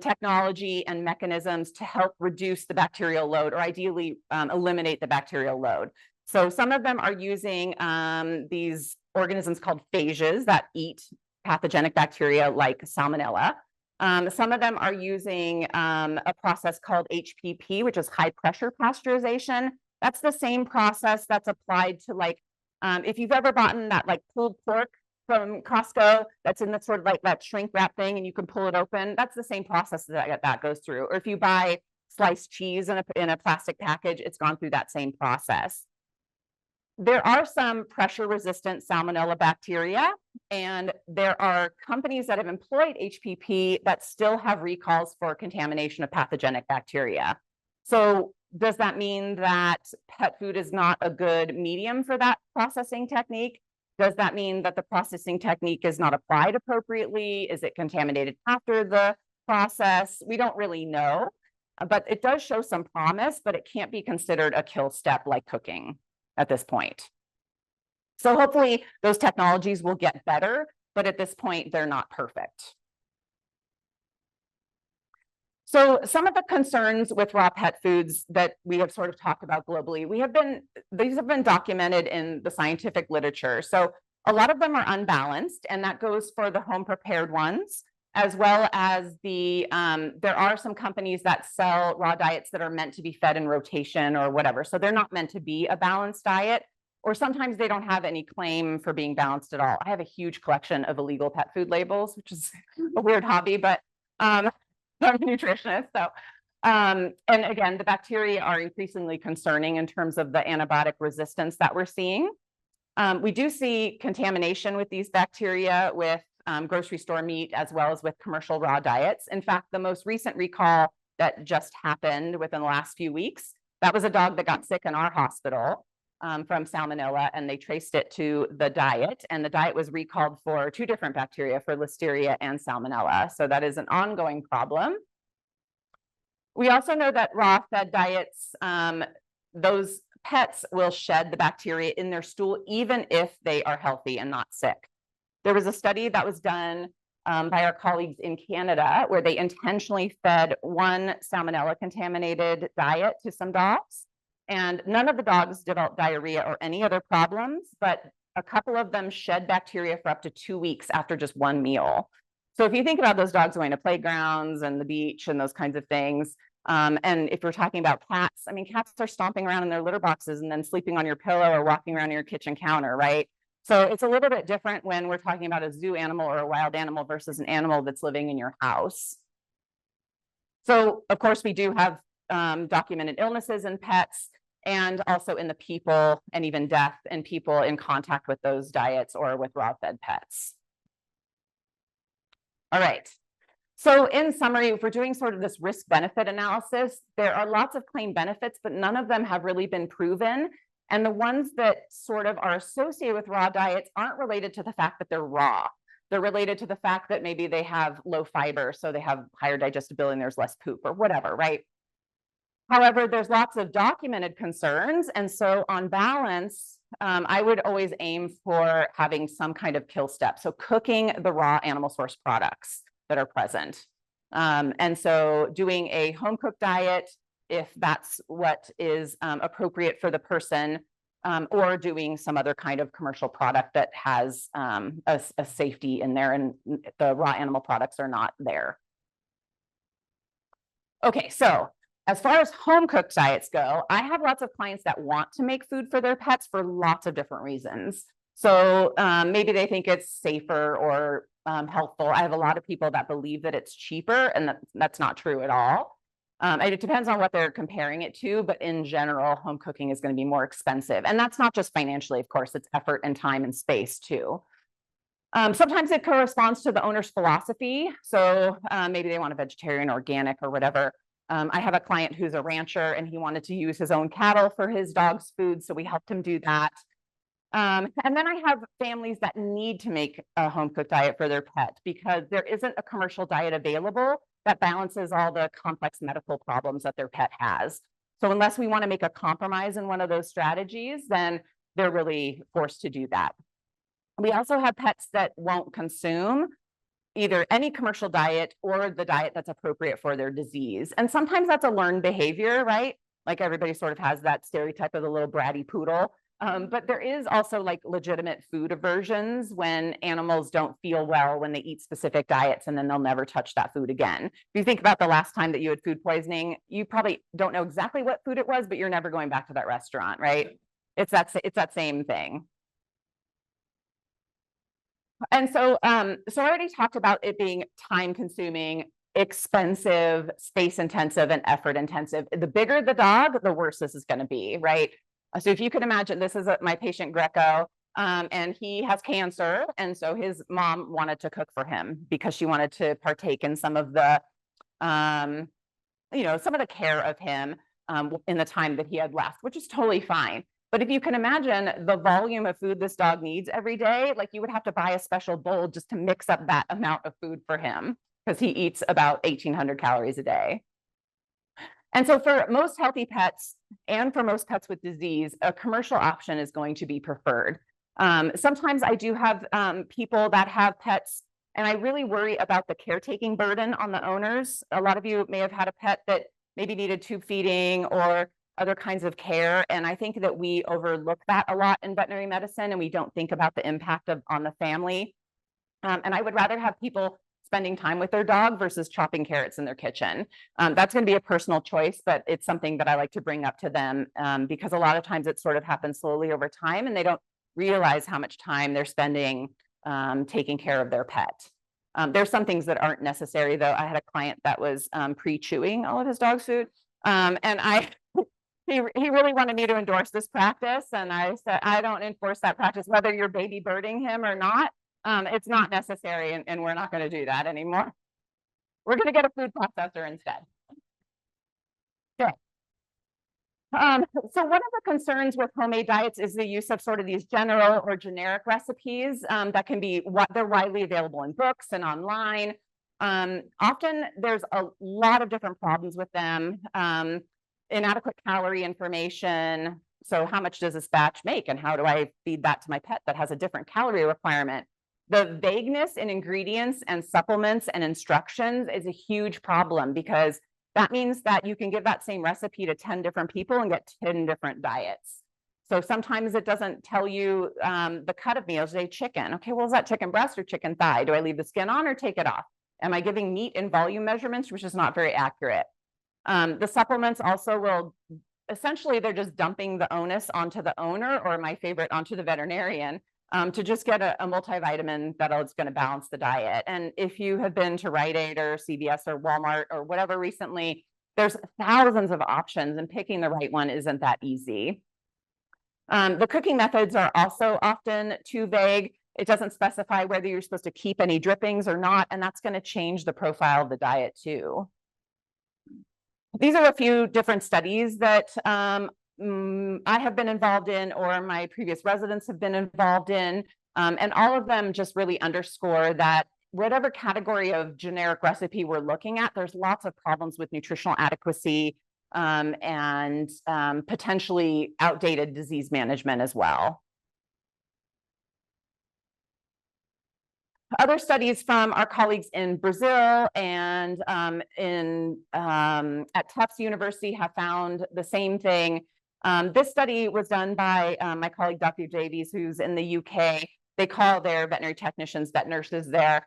technology and mechanisms to help reduce the bacterial load, or ideally eliminate the bacterial load. So some of them are using these organisms called phages that eat pathogenic bacteria like Salmonella. Some of them are using a process called HPP, which is high pressure pasteurization. That's the same process that's applied to, like, if you've ever bought that like pulled pork from Costco that's in the sort of like that shrink wrap thing and you can pull it open. That's the same process that goes through. Or if you buy sliced cheese in a plastic package, it's gone through that same process. There are some pressure resistant Salmonella bacteria, and there are companies that have employed HPP that still have recalls for contamination of pathogenic bacteria. So does that mean that pet food is not a good medium for that processing technique? Does that mean that the processing technique is not applied appropriately? Is it contaminated after the process? We don't really know, but it does show some promise, but it can't be considered a kill step like cooking at this point. So hopefully those technologies will get better, but at this point, they're not perfect. So some of the concerns with raw pet foods that we have sort of talked about globally, these have been documented in the scientific literature. So a lot of them are unbalanced, and that goes for the home prepared ones, as well as there are some companies that sell raw diets that are meant to be fed in rotation or whatever. So they're not meant to be a balanced diet, or sometimes they don't have any claim for being balanced at all. I have a huge collection of illegal pet food labels, which is a weird hobby, but I'm a nutritionist. So, and again, the bacteria are increasingly concerning in terms of the antibiotic resistance that we're seeing. We do see contamination with these bacteria with grocery store meat as well as with commercial raw diets. In fact, the most recent recall that just happened within the last few weeks, that was a dog that got sick in our hospital from Salmonella, and they traced it to the diet, and the diet was recalled for 2 different bacteria, for Listeria and Salmonella. So that is an ongoing problem. We also know that raw fed diets, those pets will shed the bacteria in their stool even if they are healthy and not sick. There was a study that was done by our colleagues in Canada where they intentionally fed one Salmonella contaminated diet to some dogs, and none of the dogs developed diarrhea or any other problems, but a couple of them shed bacteria for up to 2 weeks after just one meal. So if you think about those dogs going to playgrounds and the beach and those kinds of things, and if we're talking about cats, I mean, cats are stomping around in their litter boxes and then sleeping on your pillow or walking around your kitchen counter, right? So it's a little bit different when we're talking about a zoo animal or a wild animal versus an animal that's living in your house. So of course, we do have documented illnesses in pets, and also in the people, and even death in people in contact with those diets or with raw fed pets. All right. So in summary, if we're doing sort of this risk benefit analysis, there are lots of claimed benefits, but none of them have really been proven. And the ones that sort of are associated with raw diets aren't related to the fact that they're raw. They're related to the fact that maybe they have low fiber, so they have higher digestibility and there's less poop or whatever, right? However, there's lots of documented concerns. And so on balance, I would always aim for having some kind of kill step. So cooking the raw animal source products that are present. And so doing a home cooked diet, if that's what is appropriate for the person, or doing some other kind of commercial product that has a safety in there and the raw animal products are not there. Okay, so as far as home cooked diets go, I have lots of clients that want to make food for their pets for lots of different reasons. So maybe they think it's safer or helpful. I have a lot of people that believe that it's cheaper, and that's not true at all. It depends on what they're comparing it to, but in general, home cooking is going to be more expensive. And that's not just financially, of course, it's effort and time and space too. Sometimes it corresponds to the owner's philosophy. So maybe they want a vegetarian, organic, or whatever. I have a client who's a rancher and he wanted to use his own cattle for his dog's food, so we helped him do that. And then I have families that need to make a home cooked diet for their pet because there isn't a commercial diet available that balances all the complex medical problems that their pet has. So unless we want to make a compromise in one of those strategies, then they're really forced to do that. We also have pets that won't consume either any commercial diet or the diet that's appropriate for their disease. And sometimes that's a learned behavior, right? Like everybody sort of has that stereotype of the little bratty poodle. But there is also like legitimate food aversions when animals don't feel well when they eat specific diets, and then they'll never touch that food again. If you think about the last time that you had food poisoning, you probably don't know exactly what food it was, but you're never going back to that restaurant, right? It's that same thing. And so, so I already talked about it being time consuming, expensive, space intensive, and effort intensive. The bigger the dog, the worse this is going to be, right? So if you could imagine, this is my patient Greco, and he has cancer. And so his mom wanted to cook for him because she wanted to partake in some of the, some of the care of him in the time that he had left, which is totally fine. But if you can imagine the volume of food this dog needs every day, like you would have to buy a special bowl just to mix up that amount of food for him because he eats about 1,800 calories a day. And so for most healthy pets and for most pets with disease, a commercial option is going to be preferred. Sometimes I do have people that have pets, and I really worry about the caretaking burden on the owners. A lot of you may have had a pet that maybe needed tube feeding or other kinds of care. And I think that we overlook that a lot in veterinary medicine, and we don't think about the impact on the family. And I would rather have people spending time with their dog versus chopping carrots in their kitchen. That's going to be a personal choice, but it's something that I like to bring up to them because a lot of times it sort of happens slowly over time, and they don't realize how much time they're spending taking care of their pet. There's some things that aren't necessary, though. I had a client that was pre-chewing all of his dog's food, and he really wanted me to endorse this practice, and I said, I don't enforce that practice, whether you're baby birding him or not. It's not necessary, and we're not going to do that anymore. We're going to get a food processor instead. Okay. So one of the concerns with homemade diets is the use of sort of these general or generic recipes that can be they're widely available in books and online. Often there's a lot of different problems with them. Inadequate calorie information. So how much does this batch make, and how do I feed that to my pet that has a different calorie requirement? The vagueness in ingredients and supplements and instructions is a huge problem because that means that you can give that same recipe to 10 different people and get 10 different diets. So sometimes it doesn't tell you the cut of meals, say chicken. Okay, well, is that chicken breast or chicken thigh? Do I leave the skin on or take it off? Am I giving meat in volume measurements, which is not very accurate? The supplements also will, essentially, they're just dumping the onus onto the owner, or my favorite, onto the veterinarian, to just get a multivitamin that's going to balance the diet. And if you have been to Rite Aid or CVS or Walmart or whatever recently, there's thousands of options, and picking the right one isn't that easy. The cooking methods are also often too vague. It doesn't specify whether you're supposed to keep any drippings or not, and that's going to change the profile of the diet too. These are a few different studies that I have been involved in, or my previous residents have been involved in, and all of them just really underscore that whatever category of generic recipe we're looking at, there's lots of problems with nutritional adequacy and potentially outdated disease management as well. Other studies from our colleagues in Brazil and at Tufts University have found the same thing. This study was done by my colleague, Dr. Davies, who's in the UK. They call their veterinary technicians vet nurses there.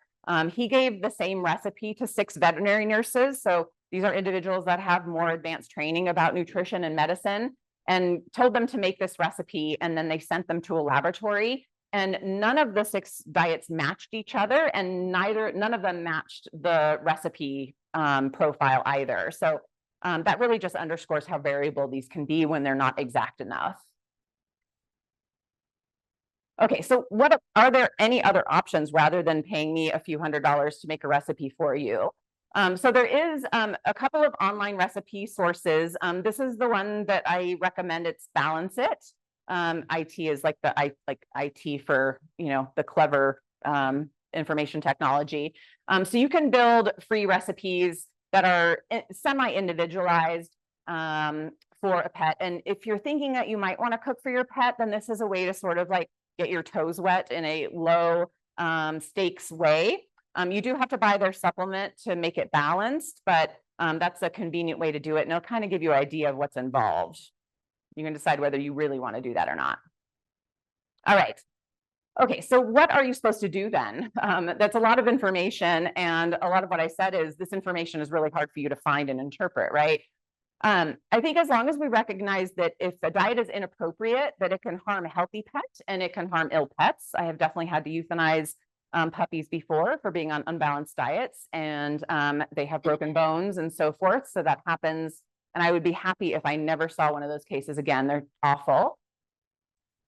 He gave the same recipe to 6 veterinary nurses. So these are individuals that have more advanced training about nutrition and medicine, and told them to make this recipe, and then they sent them to a laboratory. And none of the 6 diets matched each other, and none of them matched the recipe profile either. So that really just underscores how variable these can be when they're not exact enough. Okay, so are there any other options rather than paying me a few $100s to make a recipe for you? So there is a couple of online recipe sources. This is the one that I recommend. It's Balance It. IT is like IT for, the clever information technology. So you can build free recipes that are semi-individualized for a pet. And if you're thinking that you might want to cook for your pet, then this is a way to sort of like get your toes wet in a low stakes way. You do have to buy their supplement to make it balanced, but that's a convenient way to do it, and it'll kind of give you an idea of what's involved. You can decide whether you really want to do that or not. All right. Okay, so what are you supposed to do then? That's a lot of information, and a lot of what I said is this information is really hard for you to find and interpret, right? I think as long as we recognize that if a diet is inappropriate, that it can harm a healthy pet and it can harm ill pets. I have definitely had to euthanize puppies before for being on unbalanced diets, and they have broken bones and so forth. So that happens. And I would be happy if I never saw one of those cases again. They're awful.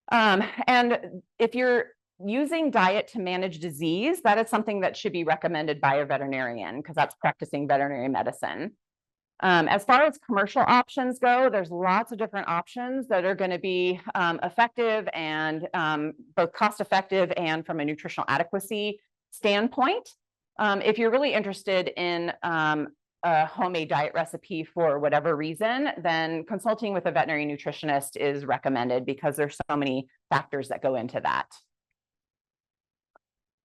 And if you're using diet to manage disease, that is something that should be recommended by a veterinarian because that's practicing veterinary medicine. As far as commercial options go, there's lots of different options that are going to be effective and both cost effective and from a nutritional adequacy standpoint. If you're really interested in a homemade diet recipe for whatever reason, then consulting with a veterinary nutritionist is recommended because there's so many factors that go into that.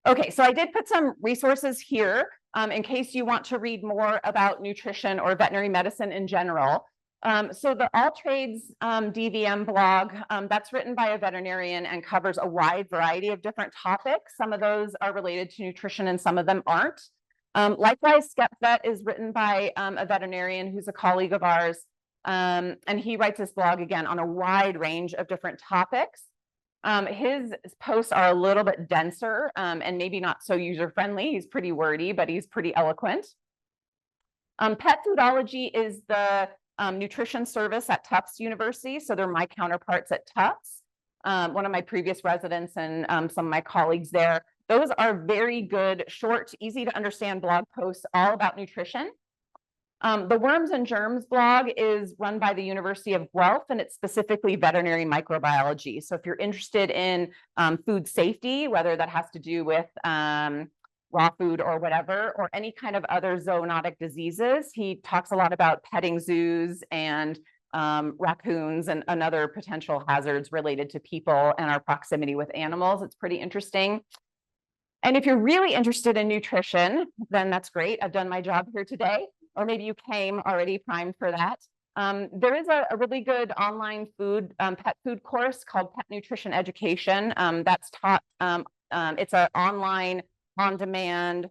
Okay, so I did put some resources here in case you want to read more about nutrition or veterinary medicine in general. So the All Trades DVM blog, that's written by a veterinarian and covers a wide variety of different topics. Some of those are related to nutrition and some of them aren't. Likewise, SkepVet is written by a veterinarian who's a colleague of ours, and he writes this blog again on a wide range of different topics. His posts are a little bit denser and maybe not so user-friendly. He's pretty wordy, but he's pretty eloquent. Pet Foodology is the nutrition service at Tufts University. So they're my counterparts at Tufts, one of my previous residents and some of my colleagues there. Those are very good, short, easy to understand blog posts all about nutrition. The Worms and Germs blog is run by the University of Guelph, and it's specifically veterinary microbiology. So if you're interested in food safety, whether that has to do with raw food or whatever, or any kind of other zoonotic diseases, he talks a lot about petting zoos and raccoons and other potential hazards related to people and our proximity with animals. It's pretty interesting. And if you're really interested in nutrition, then that's great. I've done my job here today. Or maybe you came already primed for that. There is a really good online pet food course called Pet Nutrition Education. That's taught, it's an online, on-demand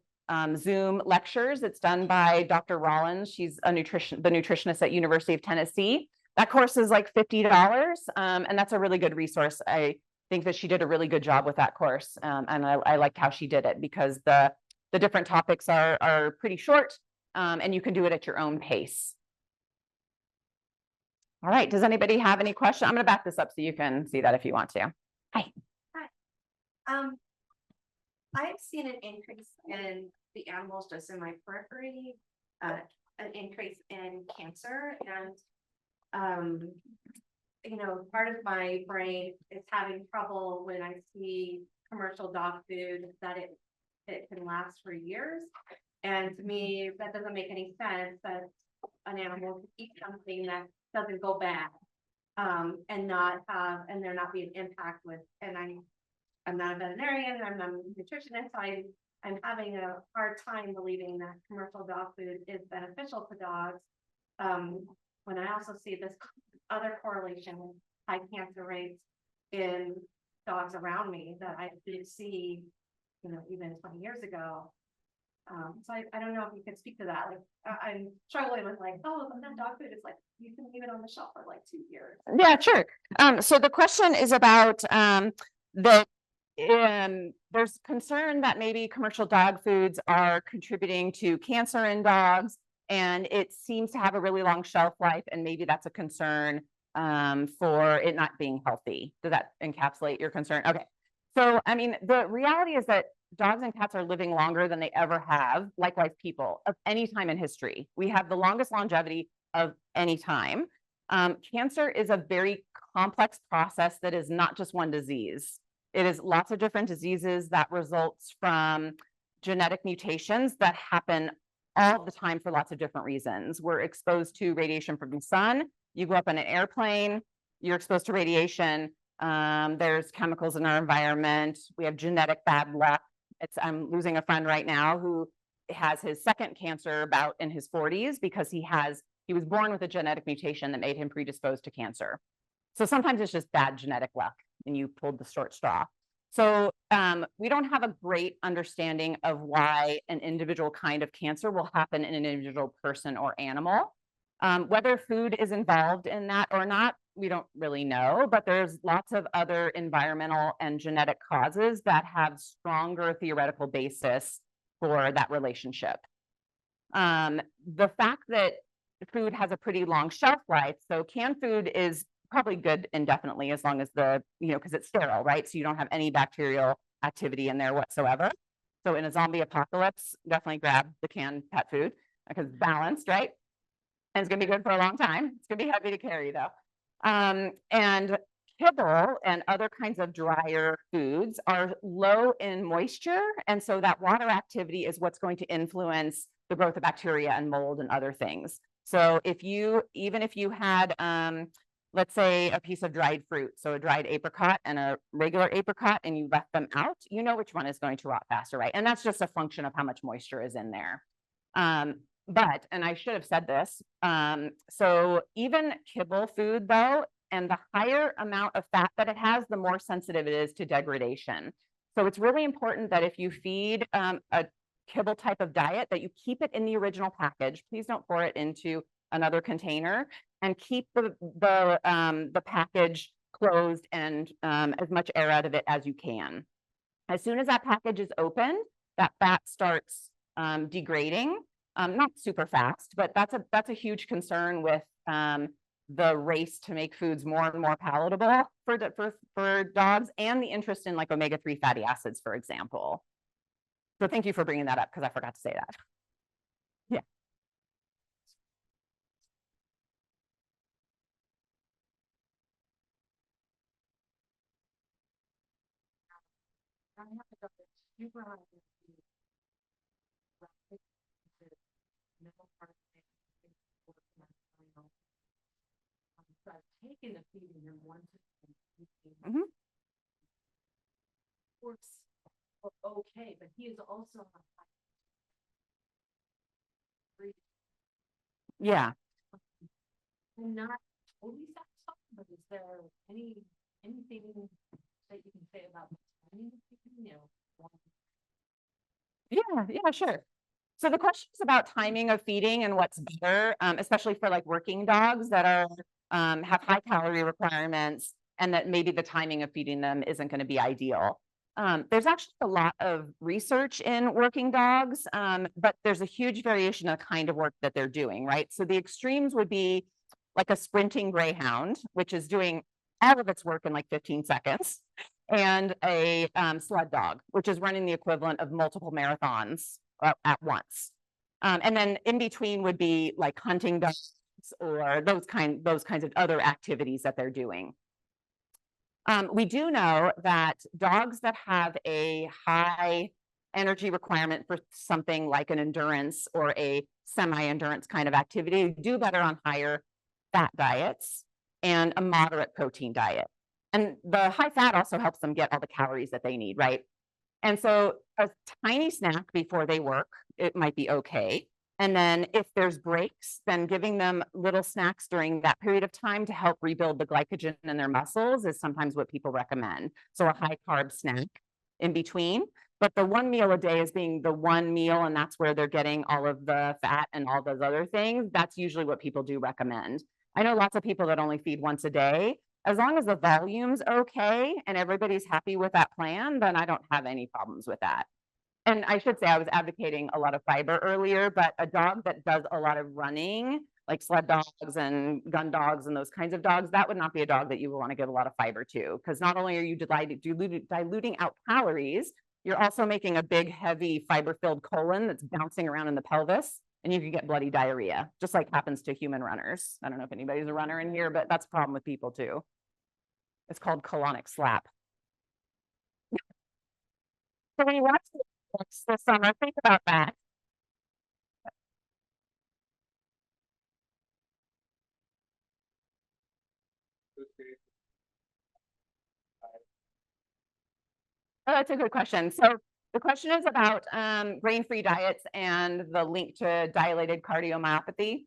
Zoom lectures. It's done by Dr. Rollins. She's the nutritionist at University of Tennessee. That course is like $50, and that's a really good resource. I think that she did a really good job with that course, and I liked how she did it because the different topics are pretty short. And you can do it at your own pace. All right, does anybody have any questions? I'm going to back this up so you can see that if you want to. Hi. I've seen an increase in the animals just in my periphery, an increase in cancer, and you know, part of my brain is having trouble when I see commercial dog food that it can last for years. And to me, that doesn't make any sense that an animal can eat something that doesn't go bad, and there not be an impact with. And I'm not a veterinarian, I'm not a nutritionist, so I'm having a hard time believing that commercial dog food is beneficial to dogs. When I also see this other correlation with high cancer rates in dogs around me that I didn't see, you know, even 20 years ago. So I don't know if you could speak to that. Like I'm struggling with like, oh, but that dog food is like, you can leave it on the shelf for like 2 years. Yeah, sure. So the question is about there's concern that maybe commercial dog foods are contributing to cancer in dogs, and it seems to have a really long shelf life, and maybe that's a concern for it not being healthy. Does that encapsulate your concern? Okay. So, I mean, the reality is that dogs and cats are living longer than they ever have, likewise people, of any time in history. We have the longest longevity of any time. Cancer is a very complex process that is not just one disease. It is lots of different diseases that results from genetic mutations that happen all the time for lots of different reasons. We're exposed to radiation from the sun. You go up in an airplane, you're exposed to radiation. There's chemicals in our environment. We have genetic bad luck. I'm losing a friend right now who has his second cancer about in his 40s because he was born with a genetic mutation that made him predisposed to cancer. So sometimes it's just bad genetic luck and you pulled the short straw. So we don't have a great understanding of why an individual kind of cancer will happen in an individual person or animal. Whether food is involved in that or not, we don't really know, but there's lots of other environmental and genetic causes that have stronger theoretical basis for that relationship. The fact that food has a pretty long shelf life, so canned food is probably good indefinitely as long as because it's sterile, right? So you don't have any bacterial activity in there whatsoever. So in a zombie apocalypse, definitely grab the canned pet food because it's balanced, right? And it's gonna be good for a long time. It's gonna be heavy to carry though. And kibble and other kinds of drier foods are low in moisture. And so that water activity is what's going to influence the growth of bacteria and mold and other things. So even if you had, let's say a piece of dried fruit, so a dried apricot and a regular apricot, and you left them out, you know which one is going to rot faster, right? And that's just a function of how much moisture is in there. But, and I should have said this, so even kibble food though, and the higher amount of fat that it has, the more sensitive it is to degradation. So it's really important that if you feed a kibble type of diet, that you keep it in the original package. Please don't pour it into another container, and keep the package closed and as much air out of it as you can. As soon as that package is open, that fat starts degrading. Not super fast, but that's a huge concern with the race to make foods more and more palatable for dogs, and the interest in like omega-3 fatty acids, for example. So thank you for bringing that up because I forgot to say that. Yeah. Taken a feeding him once. Mhm. Works okay, but he is also on Yeah. I'm not totally satisfied, but is there anything that you can say about the timing of feeding, Yeah, sure. So the question is about timing of feeding and what's better, especially for like working dogs that are have high calorie requirements, and that maybe the timing of feeding them isn't going to be ideal. There's actually a lot of research in working dogs, but there's a huge variation in the kind of work that they're doing, right? So the extremes would be like a sprinting greyhound, which is doing all of its work in like 15 seconds, and a sled dog, which is running the equivalent of multiple marathons at once. And then in between would be like hunting dogs or those kinds of other activities that they're doing. We do know that dogs that have a high energy requirement for something like an endurance or a semi-endurance kind of activity do better on higher fat diets and a moderate protein diet. And the high fat also helps them get all the calories that they need, right? And so a tiny snack before they work, it might be okay. And then if there's breaks, then giving them little snacks during that period of time to help rebuild the glycogen in their muscles is sometimes what people recommend. So a high carb snack in between, but the one meal a day is being the one meal, and that's where they're getting all of the fat and all those other things. That's usually what people do recommend. I know lots of people that only feed once a day. As long as the volume's okay and everybody's happy with that plan, then I don't have any problems with that. And I should say I was advocating a lot of fiber earlier, but a dog that does a lot of running, like sled dogs and gun dogs and those kinds of dogs, that would not be a dog that you would want to give a lot of fiber to, because not only are you diluting out calories, you're also making a big, heavy fiber-filled colon that's bouncing around in the pelvis, and you can get bloody diarrhea, just like happens to human runners. I don't know if anybody's a runner in here, but that's a problem with people too. It's called colonic slap. So when you watch this summer, think about that. Oh, that's a good question. So the question is about grain-free diets and the link to dilated cardiomyopathy.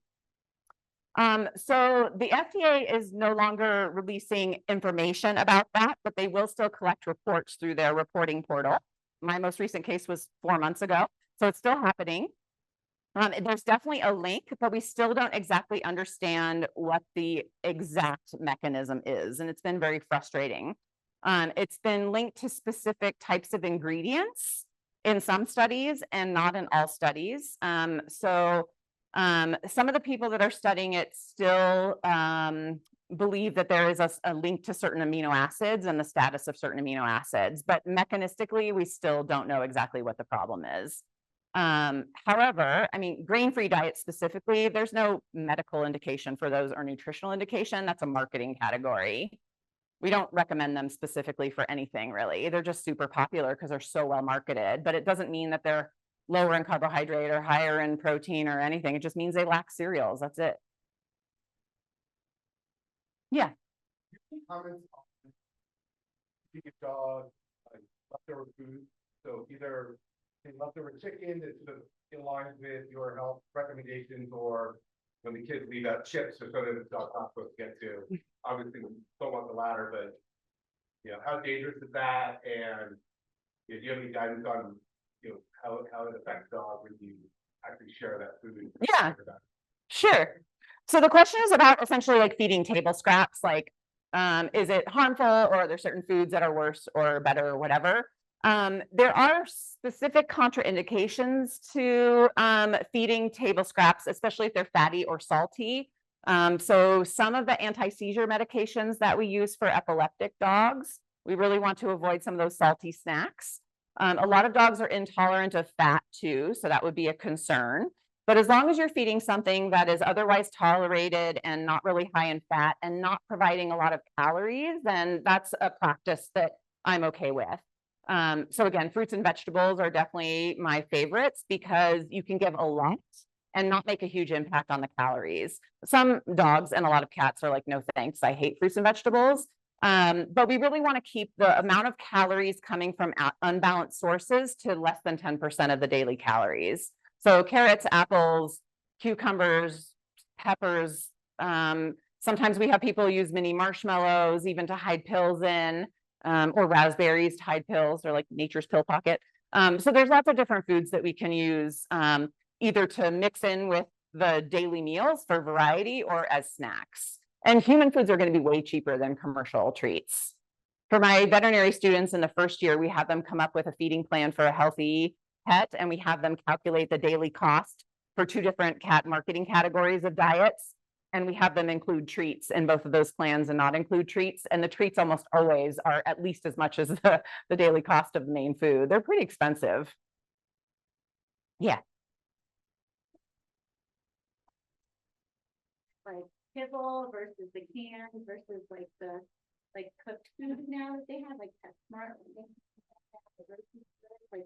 So the FDA is no longer releasing information about that, but they will still collect reports through their reporting portal. My most recent case was 4 months ago, so it's still happening. There's definitely a link, but we still don't exactly understand what the exact mechanism is, and it's been very frustrating. It's been linked to specific types of ingredients in some studies and not in all studies. Some of the people that are studying it still believe that there is a link to certain amino acids and the status of certain amino acids, but mechanistically, we still don't know exactly what the problem is. However, I mean, grain-free diet specifically, there's no medical indication for those or nutritional indication. That's a marketing category. We don't recommend them specifically for anything, really. They're just super popular because they're so well marketed, but it doesn't mean that they're lower in carbohydrate or higher in protein or anything. It just means they lack cereals. That's it. Yeah. Comments on feeding a dog leftover food. So either leftover chicken that sort of aligns with your health recommendations, or when the kids leave out chips or soda, the dog's not supposed to get to. Obviously, we don't want the latter, but how dangerous is that? And do you have any guidance on how it affects dogs when you actually share that food? Yeah. Sure. So the question is about essentially like feeding table scraps, like, is it harmful, or are there certain foods that are worse or better or whatever? There are specific contraindications to feeding table scraps, especially if they're fatty or salty. So some of the anti-seizure medications that we use for epileptic dogs, we really want to avoid some of those salty snacks. A lot of dogs are intolerant of fat too, so that would be a concern. But as long as you're feeding something that is otherwise tolerated and not really high in fat and not providing a lot of calories, then that's a practice that I'm okay with. So again, fruits and vegetables are definitely my favorites because you can give a lot and not make a huge impact on the calories. Some dogs and a lot of cats are like, no thanks, I hate fruits and vegetables. But we really want to keep the amount of calories coming from unbalanced sources to less than 10% of the daily calories. So carrots, apples, cucumbers, peppers. Sometimes we have people use mini marshmallows even to hide pills in, or raspberries to hide pills, or like nature's pill pocket. So there's lots of different foods that we can use either to mix in with the daily meals for variety or as snacks. And human foods are going to be way cheaper than commercial treats. For my veterinary students in the first year, we have them come up with a feeding plan for a healthy pet, and we have them calculate the daily cost for 2 different cat marketing categories of diets. And we have them include treats in both of those plans and not include treats. And the treats almost always are at least as much as the daily cost of the main food. They're pretty expensive. Yeah. Like kibble versus the canned versus like the cooked food now that they have, like PetSmart. Like,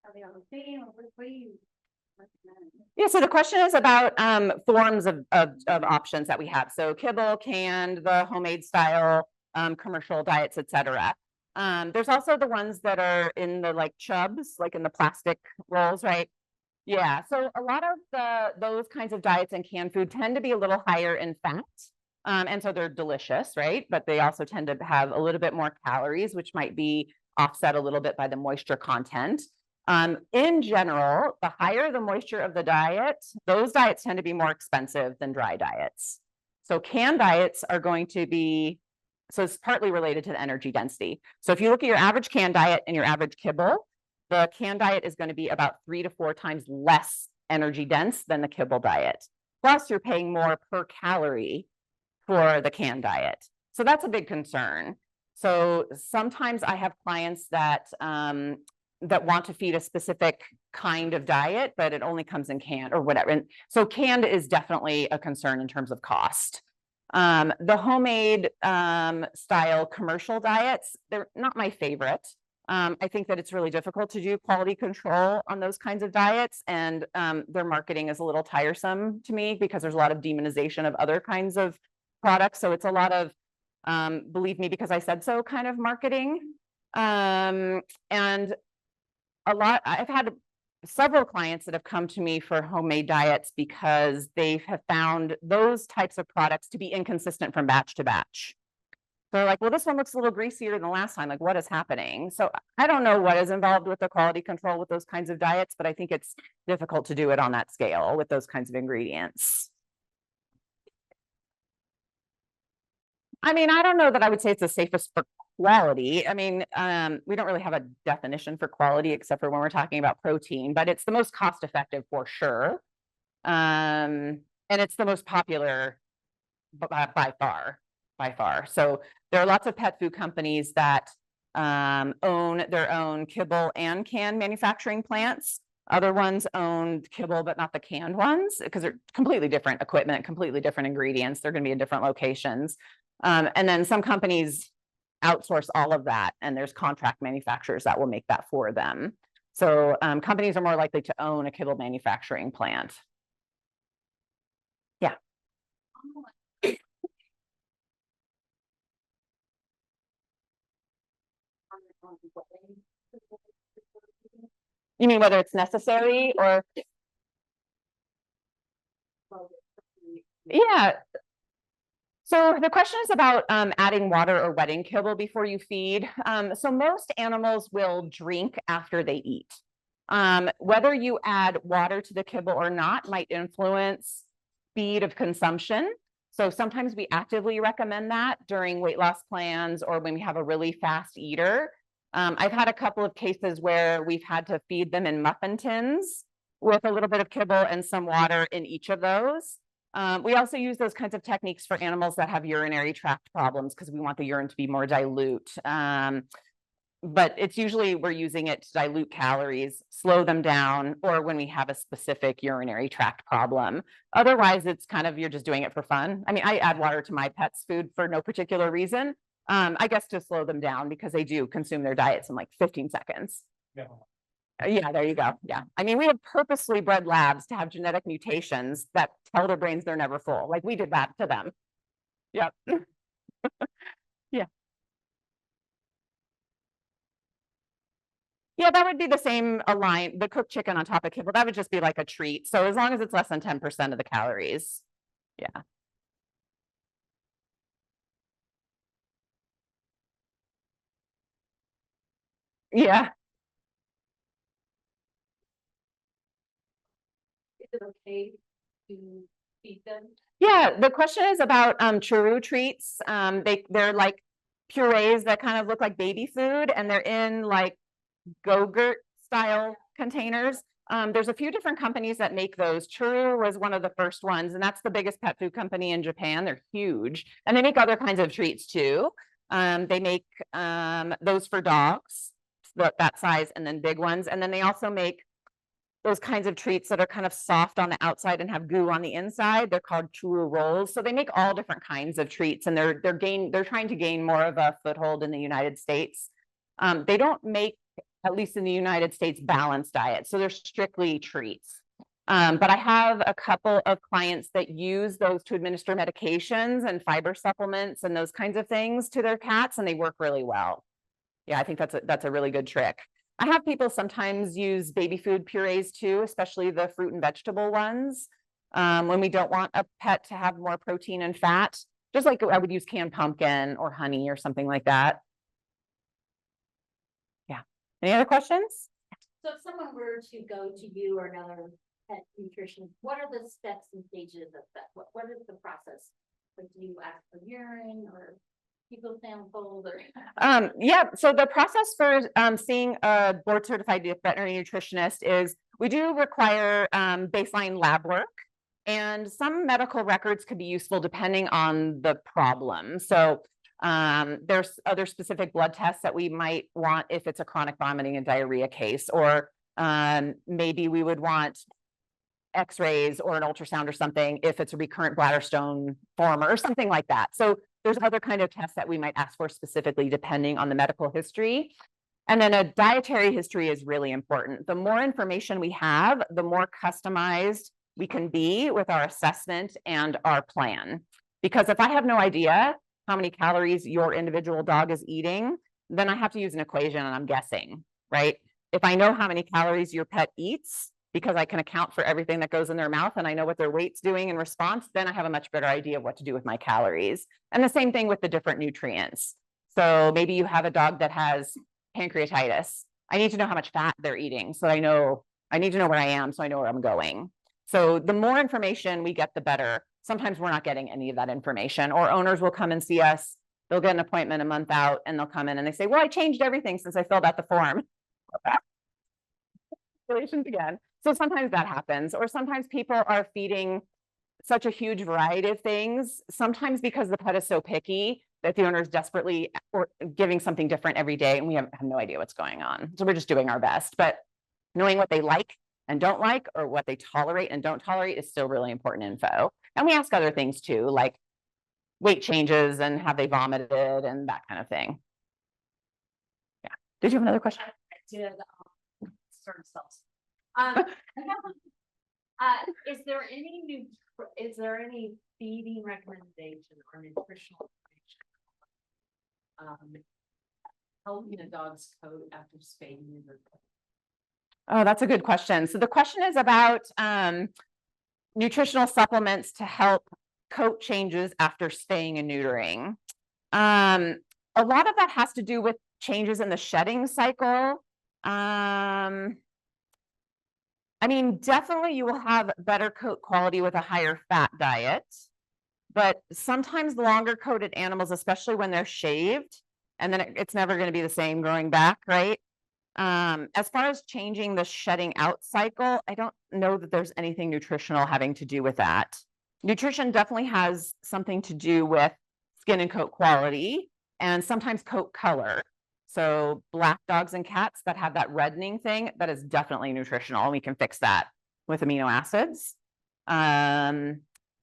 are they on the same, or what do you recommend? Yeah, so the question is about forms of options that we have. So kibble, canned, the homemade style, commercial diets, etc. There's also the ones that are in the like chubs, like in the plastic rolls, right? Yeah, so a lot of those kinds of diets and canned food tend to be a little higher in fat. And so they're delicious, right? But they also tend to have a little bit more calories, which might be offset a little bit by the moisture content. In general, the higher the moisture of the diet, those diets tend to be more expensive than dry diets. So canned diets are going to be, so it's partly related to the energy density. So if you look at your average canned diet and your average kibble, the canned diet is going to be about 3 to 4 times less energy dense than the kibble diet. Plus, you're paying more per calorie for the canned diet. So that's a big concern. So sometimes I have clients that that want to feed a specific kind of diet, but it only comes in canned or whatever. And so canned is definitely a concern in terms of cost. The homemade style commercial diets, they're not my favorite. I think that it's really difficult to do quality control on those kinds of diets, and their marketing is a little tiresome to me because there's a lot of demonization of other kinds of products. So it's a lot of believe me because I said so kind of marketing. And I've had several clients that have come to me for homemade diets because they have found those types of products to be inconsistent from batch to batch. They're like, well, this one looks a little greasier than the last time. Like, what is happening? So I don't know what is involved with the quality control with those kinds of diets, but I think it's difficult to do it on that scale with those kinds of ingredients. I mean, I don't know that I would say it's the safest for quality. I mean, we don't really have a definition for quality except for when we're talking about protein, but it's the most cost effective for sure. And it's the most popular by far. So there are lots of pet food companies that own their own kibble and can manufacturing plants. Other ones own kibble, but not the canned ones because they're completely different equipment, completely different ingredients. They're going to be in different locations. And then some companies outsource all of that, and there's contract manufacturers that will make that for them. So companies are more likely to own a kibble manufacturing plant. Yeah. You mean whether it's necessary or? Yeah. So the question is about adding water or wetting kibble before you feed. So most animals will drink after they eat. Whether you add water to the kibble or not might influence speed of consumption. So sometimes we actively recommend that during weight loss plans or when we have a really fast eater. I've had a couple of cases where we've had to feed them in muffin tins with a little bit of kibble and some water in each of those. We also use those kinds of techniques for animals that have urinary tract problems because we want the urine to be more dilute. But it's usually we're using it to dilute calories, slow them down, or when we have a specific urinary tract problem. Otherwise, it's kind of, you're just doing it for fun. I mean, I add water to my pets' food for no particular reason. I guess to slow them down because they do consume their diets in like 15 seconds. Yeah. Yeah, there you go. Yeah. I mean, we have purposely bred labs to have genetic mutations that tell their brains they're never full. Like we did that to them. Yep. Yeah. Yeah, that would be the same the cooked chicken on top of kibble. That would just be like a treat. So as long as it's less than 10% of the calories. Yeah. Yeah. Is it okay to feed them? Yeah, the question is about churu treats. They're like purees that kind of look like baby food, and they're in like Go-Gurt style containers. There's a few different companies that make those. Churu was one of the first ones, and that's the biggest pet food company in Japan. They're huge, and they make other kinds of treats too. They make those for dogs, that size, and then big ones. And then they also make those kinds of treats that are kind of soft on the outside and have goo on the inside. They're called churu rolls. So they make all different kinds of treats, and they're trying to gain more of a foothold in the United States. They don't make, at least in the United States, balanced diets. So they're strictly treats. But I have a couple of clients that use those to administer medications and fiber supplements and those kinds of things to their cats, and they work really well. Yeah, I think that's a really good trick. I have people sometimes use baby food purees too, especially the fruit and vegetable ones. When we don't want a pet to have more protein and fat, just like I would use canned pumpkin or honey or something like that. Yeah. Any other questions? So if someone were to go to you or another pet nutrition, what are the steps and stages of that? What is the process? Like, do you ask for urine or fecal samples or? Yeah, so the process for seeing a board certified veterinary nutritionist is we do require baseline lab work, and some medical records could be useful depending on the problem. So there's other specific blood tests that we might want if it's a chronic vomiting and diarrhea case, or maybe we would want x-rays or an ultrasound or something if it's a recurrent bladder stone form or something like that. So there's other kind of tests that we might ask for specifically depending on the medical history. And then a dietary history is really important. The more information we have, the more customized we can be with our assessment and our plan. Because if I have no idea how many calories your individual dog is eating, then I have to use an equation and I'm guessing, right? If I know how many calories your pet eats, because I can account for everything that goes in their mouth and I know what their weight's doing in response, then I have a much better idea of what to do with my calories. And the same thing with the different nutrients. So maybe you have a dog that has pancreatitis. I need to know how much fat they're eating. So I need to know where I am so I know where I'm going. So the more information we get, the better. Sometimes we're not getting any of that information, or owners will come and see us. They'll get an appointment a month out and they'll come in and they say, well, I changed everything since I filled out the form. Congratulations again. So sometimes that happens, or sometimes people are feeding such a huge variety of things, sometimes because the pet is so picky that the owner is desperately or giving something different every day and we have no idea what's going on. So we're just doing our best, but knowing what they like and don't like, or what they tolerate and don't tolerate, is still really important info. And we ask other things too, like weight changes and have they vomited and that kind of thing. Yeah. Did you have another question? I did, certain cells. Is there any feeding recommendation or nutritional information? Helping a dog's coat after spaying or. Oh, that's a good question. So the question is about nutritional supplements to help coat changes after spaying and neutering. A lot of that has to do with changes in the shedding cycle. I mean, definitely you will have better coat quality with a higher fat diet, but sometimes longer coated animals, especially when they're shaved, and then it's never going to be the same growing back, right? As far as changing the shedding out cycle, I don't know that there's anything nutritional having to do with that. Nutrition definitely has something to do with skin and coat quality and sometimes coat color. So black dogs and cats that have that reddening thing, that is definitely nutritional, and we can fix that with amino acids. I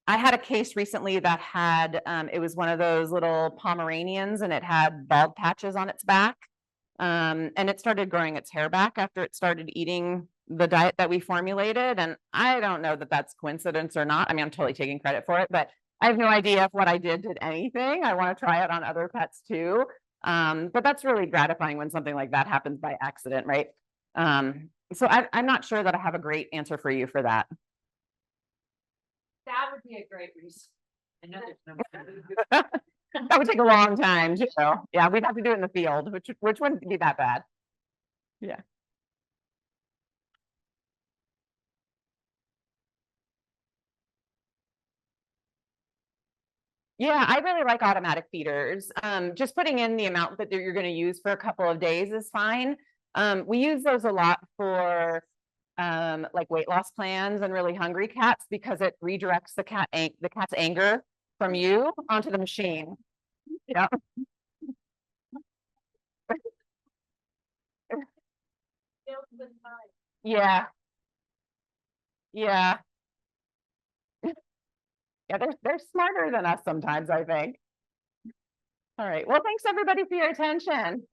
had a case recently that had, it was one of those little Pomeranians and it had bald patches on its back. And it started growing its hair back after it started eating the diet that we formulated. And I don't know that that's coincidence or not. I mean, I'm totally taking credit for it, but I have no idea if what I did anything. I want to try it on other pets too. But that's really gratifying when something like that happens by accident, right? So I'm not sure that I have a great answer for you for that. That would be a great reason. I know there's That would take a long time, you know. Yeah, we'd have to do it in the field, which wouldn't be that bad. Yeah. Yeah, I really like automatic feeders. Just putting in the amount that you're going to use for a couple of days is fine. We use those a lot for like weight loss plans and really hungry cats, because it redirects the cat's anger from you onto the machine. Yeah. Yeah. Yeah. Yeah, they're smarter than us sometimes, I think. All right. Well, thanks everybody for your attention.